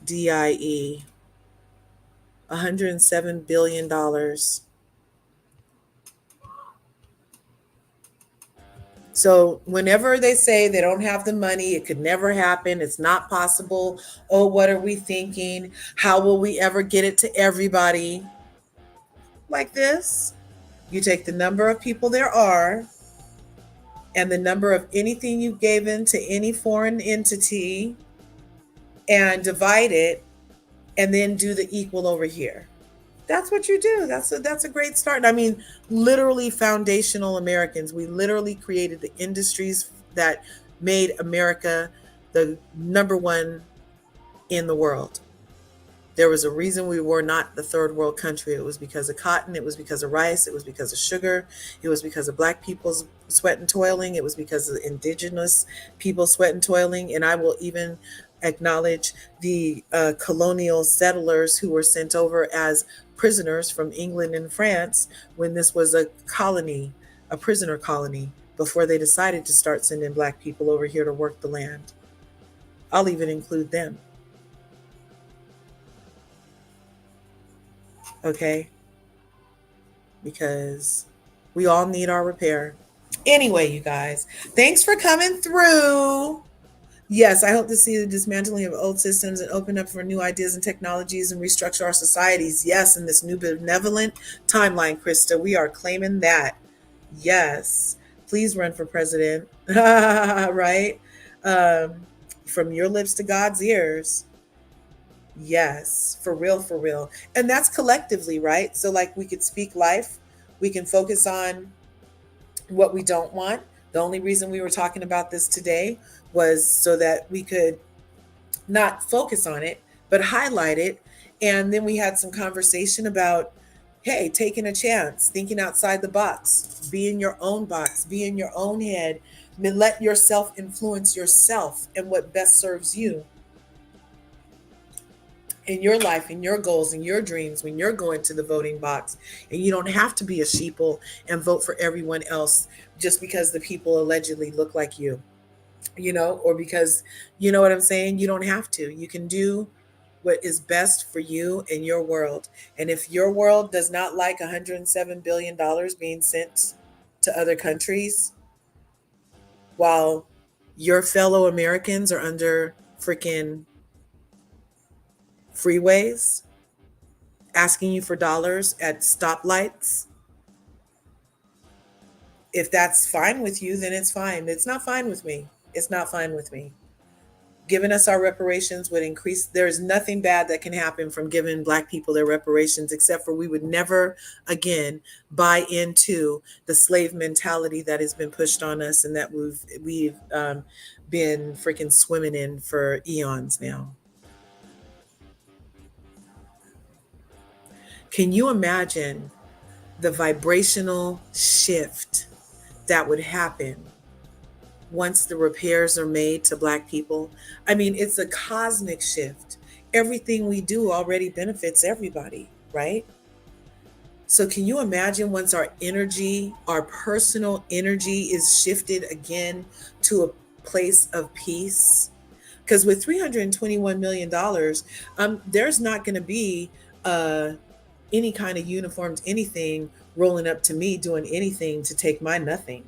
DIE. $107 billion. So whenever they say they don't have the money, it could never happen, it's not possible. Oh, what are we thinking? How will we ever get it to everybody? Like this, you take the number of people there are and the number of anything you've given to any foreign entity and divide it and then do the equal over here. That's what you do. That's a great start. I mean, literally foundational Americans. We literally created the industries that made America the number one in the world. There was a reason we were not the third world country. It was because of cotton. It was because of rice. It was because of sugar. It was because of black people's sweat and toiling. It was because of indigenous people sweat and toiling. And I will even acknowledge the colonial settlers who were sent over as prisoners from England and France when this was a colony, a prisoner colony, before they decided to start sending black people over here to work the land. I'll even include them. Okay? Because we all need our repair. Anyway, you guys, thanks for coming through. Yes, I hope to see the dismantling of old systems and open up for new ideas and technologies and restructure our societies. Yes, in this new benevolent timeline, Krista, we are claiming that. Yes, please run for president. Right? From your lips to God's ears. Yes, for real, for real. And that's collectively, right? So, like, we could speak life, we can focus on what we don't want. The only reason we were talking about this today was so that we could not focus on it, but highlight it. And then we had some conversation about, hey, taking a chance, thinking outside the box, be in your own box, be in your own head, let yourself influence yourself and what best serves you in your life, in your goals, in your dreams, when you're going to the voting box. And you don't have to be a sheeple and vote for everyone else just because the people allegedly look like you, or because, you know what I'm saying? You don't have to. You can do what is best for you and your world. And if your world does not like $107 billion being sent to other countries while your fellow Americans are under freaking freeways, asking you for dollars at stoplights. If that's fine with you, then it's fine. It's not fine with me. It's not fine with me. Giving us our reparations would increase. There's nothing bad that can happen from giving Black people their reparations, except for we would never again buy into the slave mentality that has been pushed on us and that we've been freaking swimming in for eons now. Can you imagine the vibrational shift that would happen once the repairs are made to Black people? I mean, it's a cosmic shift. Everything we do already benefits everybody, right? So can you imagine once our energy, our personal energy is shifted again to a place of peace? Because with $321 million, there's not going to be any kind of uniformed anything rolling up to me doing anything to take my nothing.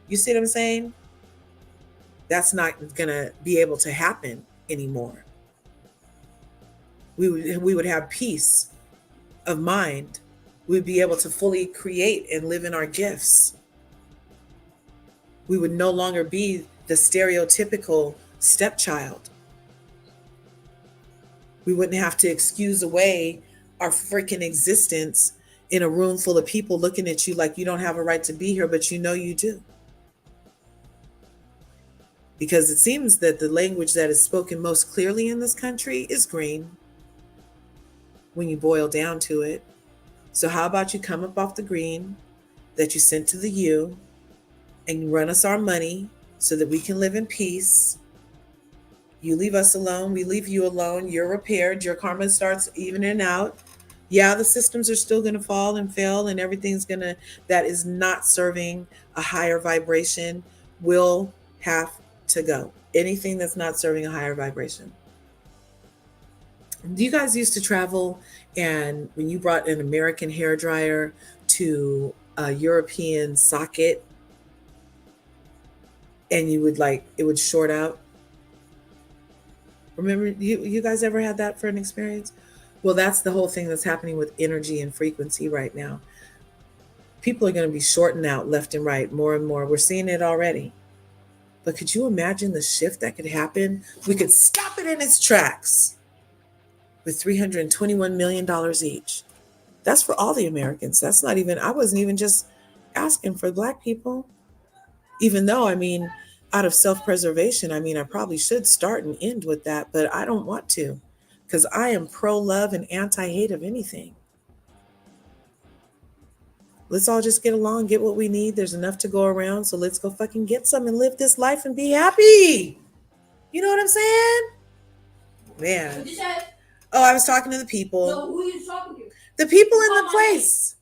You see what I'm saying? That's not going to be able to happen anymore. We would have peace of mind. We'd be able to fully create and live in our gifts. We would no longer be the stereotypical stepchild. We wouldn't have to excuse away our freaking existence in a room full of people looking at you like you don't have a right to be here, but you know you do. Because it seems that the language that is spoken most clearly in this country is green when you boil down to it. So how about you come up off the green that you sent to the U and run us our money so that we can live in peace. You leave us alone, we leave you alone, you're repaired, your karma starts evening out. Yeah, the systems are still going to fall and fail and everything's going to, that is not serving a higher vibration will have to go. Anything that's not serving a higher vibration. You guys used to travel, and when you brought an American hairdryer to a European socket and you would it would short out. Remember, you guys ever had that for an experience? Well, that's the whole thing that's happening with energy and frequency right now. People are going to be shorting out left and right more and more. We're seeing it already. But could you imagine the shift that could happen? We could stop it in its tracks with $321 million each. That's for all the Americans. That's not even, I wasn't even just asking for Black people, even though, I mean, out of self preservation, I mean, I probably should start and end with that, but I don't want to because I am pro love and anti hate of anything. Let's all just get along, get what we need. There's enough to go around. So let's go fucking get some and live this life and be happy. You know what I'm saying? Man. Oh, I was talking to the people. No, who are you talking to? The people in the place.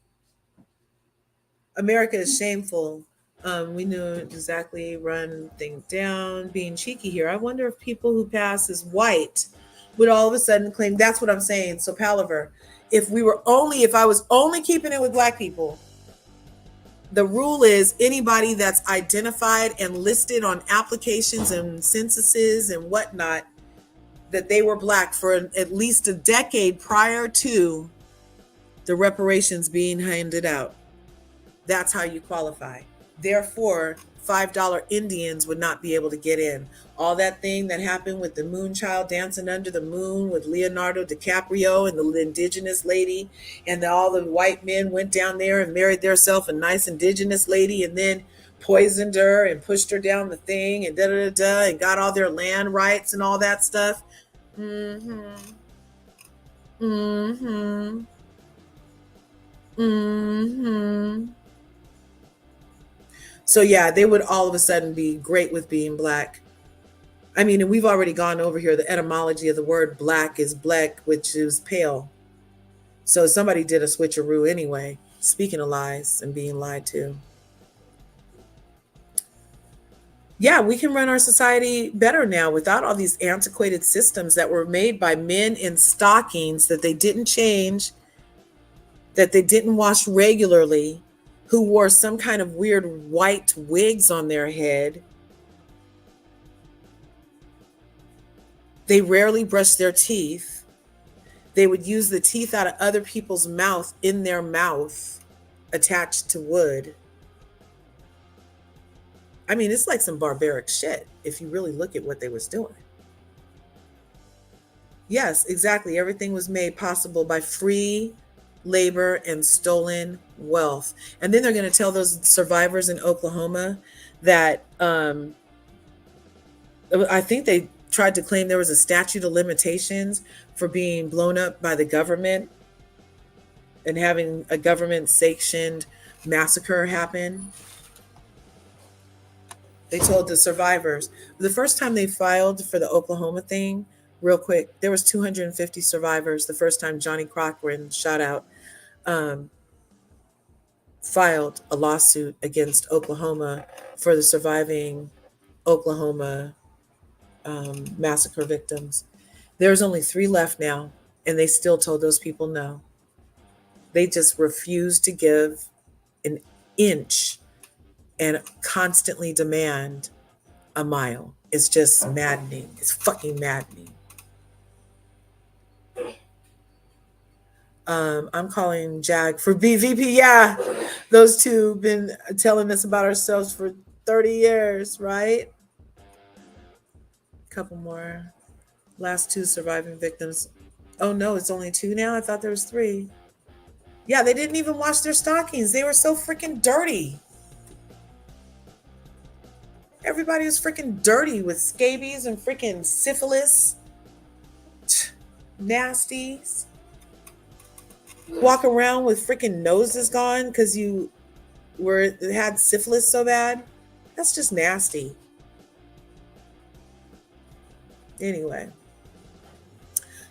America is shameful. We knew exactly, run things down, being cheeky here. I wonder if people who pass as white would all of a sudden claim, that's what I'm saying. So Palaver, if I was only keeping it with Black people, the rule is anybody that's identified and listed on applications and censuses and whatnot, that they were Black for at least a decade prior to the reparations being handed out. That's how you qualify. Therefore, $5 Indians would not be able to get in. All that thing that happened with the Moonchild dancing under the moon with Leonardo DiCaprio and the indigenous lady, and all the white men went down there and married themselves a nice indigenous lady and then poisoned her and pushed her down the thing and and got all their land rights and all that stuff. So yeah, they would all of a sudden be great with being Black. I mean, and we've already gone over here. The etymology of the word Black is black, which is pale. So somebody did a switcheroo anyway, speaking of lies and being lied to. Yeah, we can run our society better now without all these antiquated systems that were made by men in stockings that they didn't change, that they didn't wash regularly, who wore some kind of weird white wigs on their head. They rarely brushed their teeth. They would use the teeth out of other people's mouth in their mouth, attached to wood. I mean, it's like some barbaric shit if you really look at what they was doing. Yes, exactly. Everything was made possible by free labor and stolen wealth. And then they're going to tell those survivors in Oklahoma that I think they tried to claim there was a statute of limitations for being blown up by the government and having a government sanctioned massacre happen. They told the survivors the first time they filed for the Oklahoma thing, real quick, there was 250 survivors the first time Johnny Cochran, shout out, filed a lawsuit against Oklahoma for the surviving Oklahoma massacre victims. There's only 3 left now, and they still told those people no. They just refused to give an inch and constantly demand a mile. It's just maddening. It's fucking maddening. I'm calling Jag for BVP. Yeah, those two been telling us about ourselves for 30 years, right? Couple more. Last 2 surviving victims. Oh no, it's only 2 now? I thought there was 3. Yeah, they didn't even wash their stockings. They were so freaking dirty. Everybody was freaking dirty with scabies and freaking syphilis. Nasties. Walk around with freaking noses gone because you had syphilis so bad. That's just nasty. Anyway.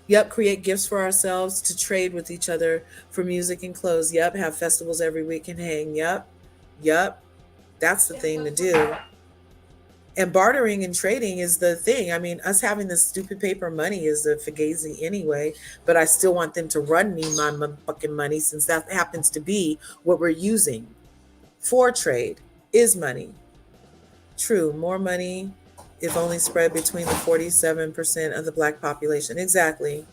Yep, create gifts for ourselves to trade with each other for music and clothes. Yep, have festivals every week and hang. Yep. That's the thing to do. And bartering and trading is the thing. I mean, us having this stupid paper money is the fugazi anyway, but I still want them to run me my fucking money since that happens to be what we're using for trade is money. True, more money if only spread between the 47% of the Black population. Exactly.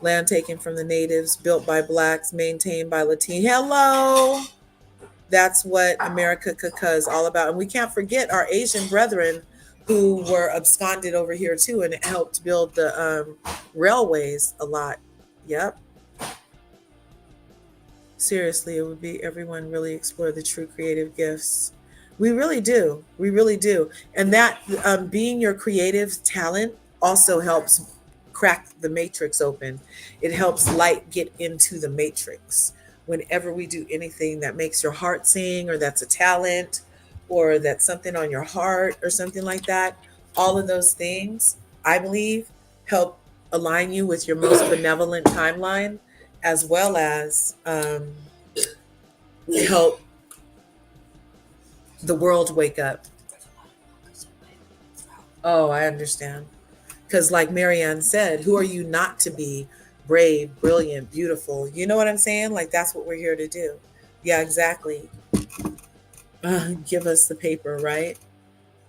Land taken from the natives, built by Blacks, maintained by Latinos. Hello. That's what America is all about. And we can't forget our Asian brethren who were absconded over here too and helped build the railways a lot. Yep. Seriously, it would be everyone really explore the true creative gifts. We really do. We really do. And that being your creative talent also helps crack the matrix open. It helps light get into the matrix. Whenever we do anything that makes your heart sing, or that's a talent, or that's something on your heart, or something like that, all of those things, I believe, help align you with your most benevolent timeline, as well as help the world wake up. Oh, I understand. Because, like Marianne said, who are you not to be? Brave, brilliant, beautiful. You know what I'm saying? Like, that's what we're here to do. Yeah, exactly. Give us the paper, right?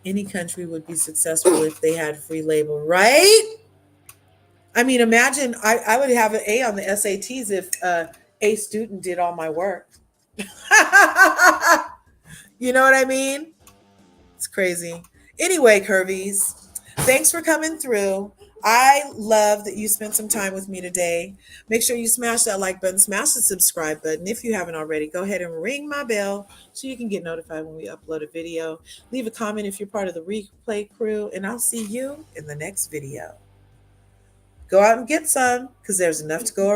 Any country would be successful if they had free labor, right? I mean, imagine I would have an A on the SATs if a student did all my work. You know what I mean? It's crazy. Anyway, Curvies, thanks for coming through. I love that you spent some time with me today. Make sure you smash that like button, smash the subscribe button. If you haven't already, go ahead and ring my bell so you can get notified when we upload a video. Leave a comment if you're part of the replay crew, and I'll see you in the next video. Go out and get some, because there's enough to go around.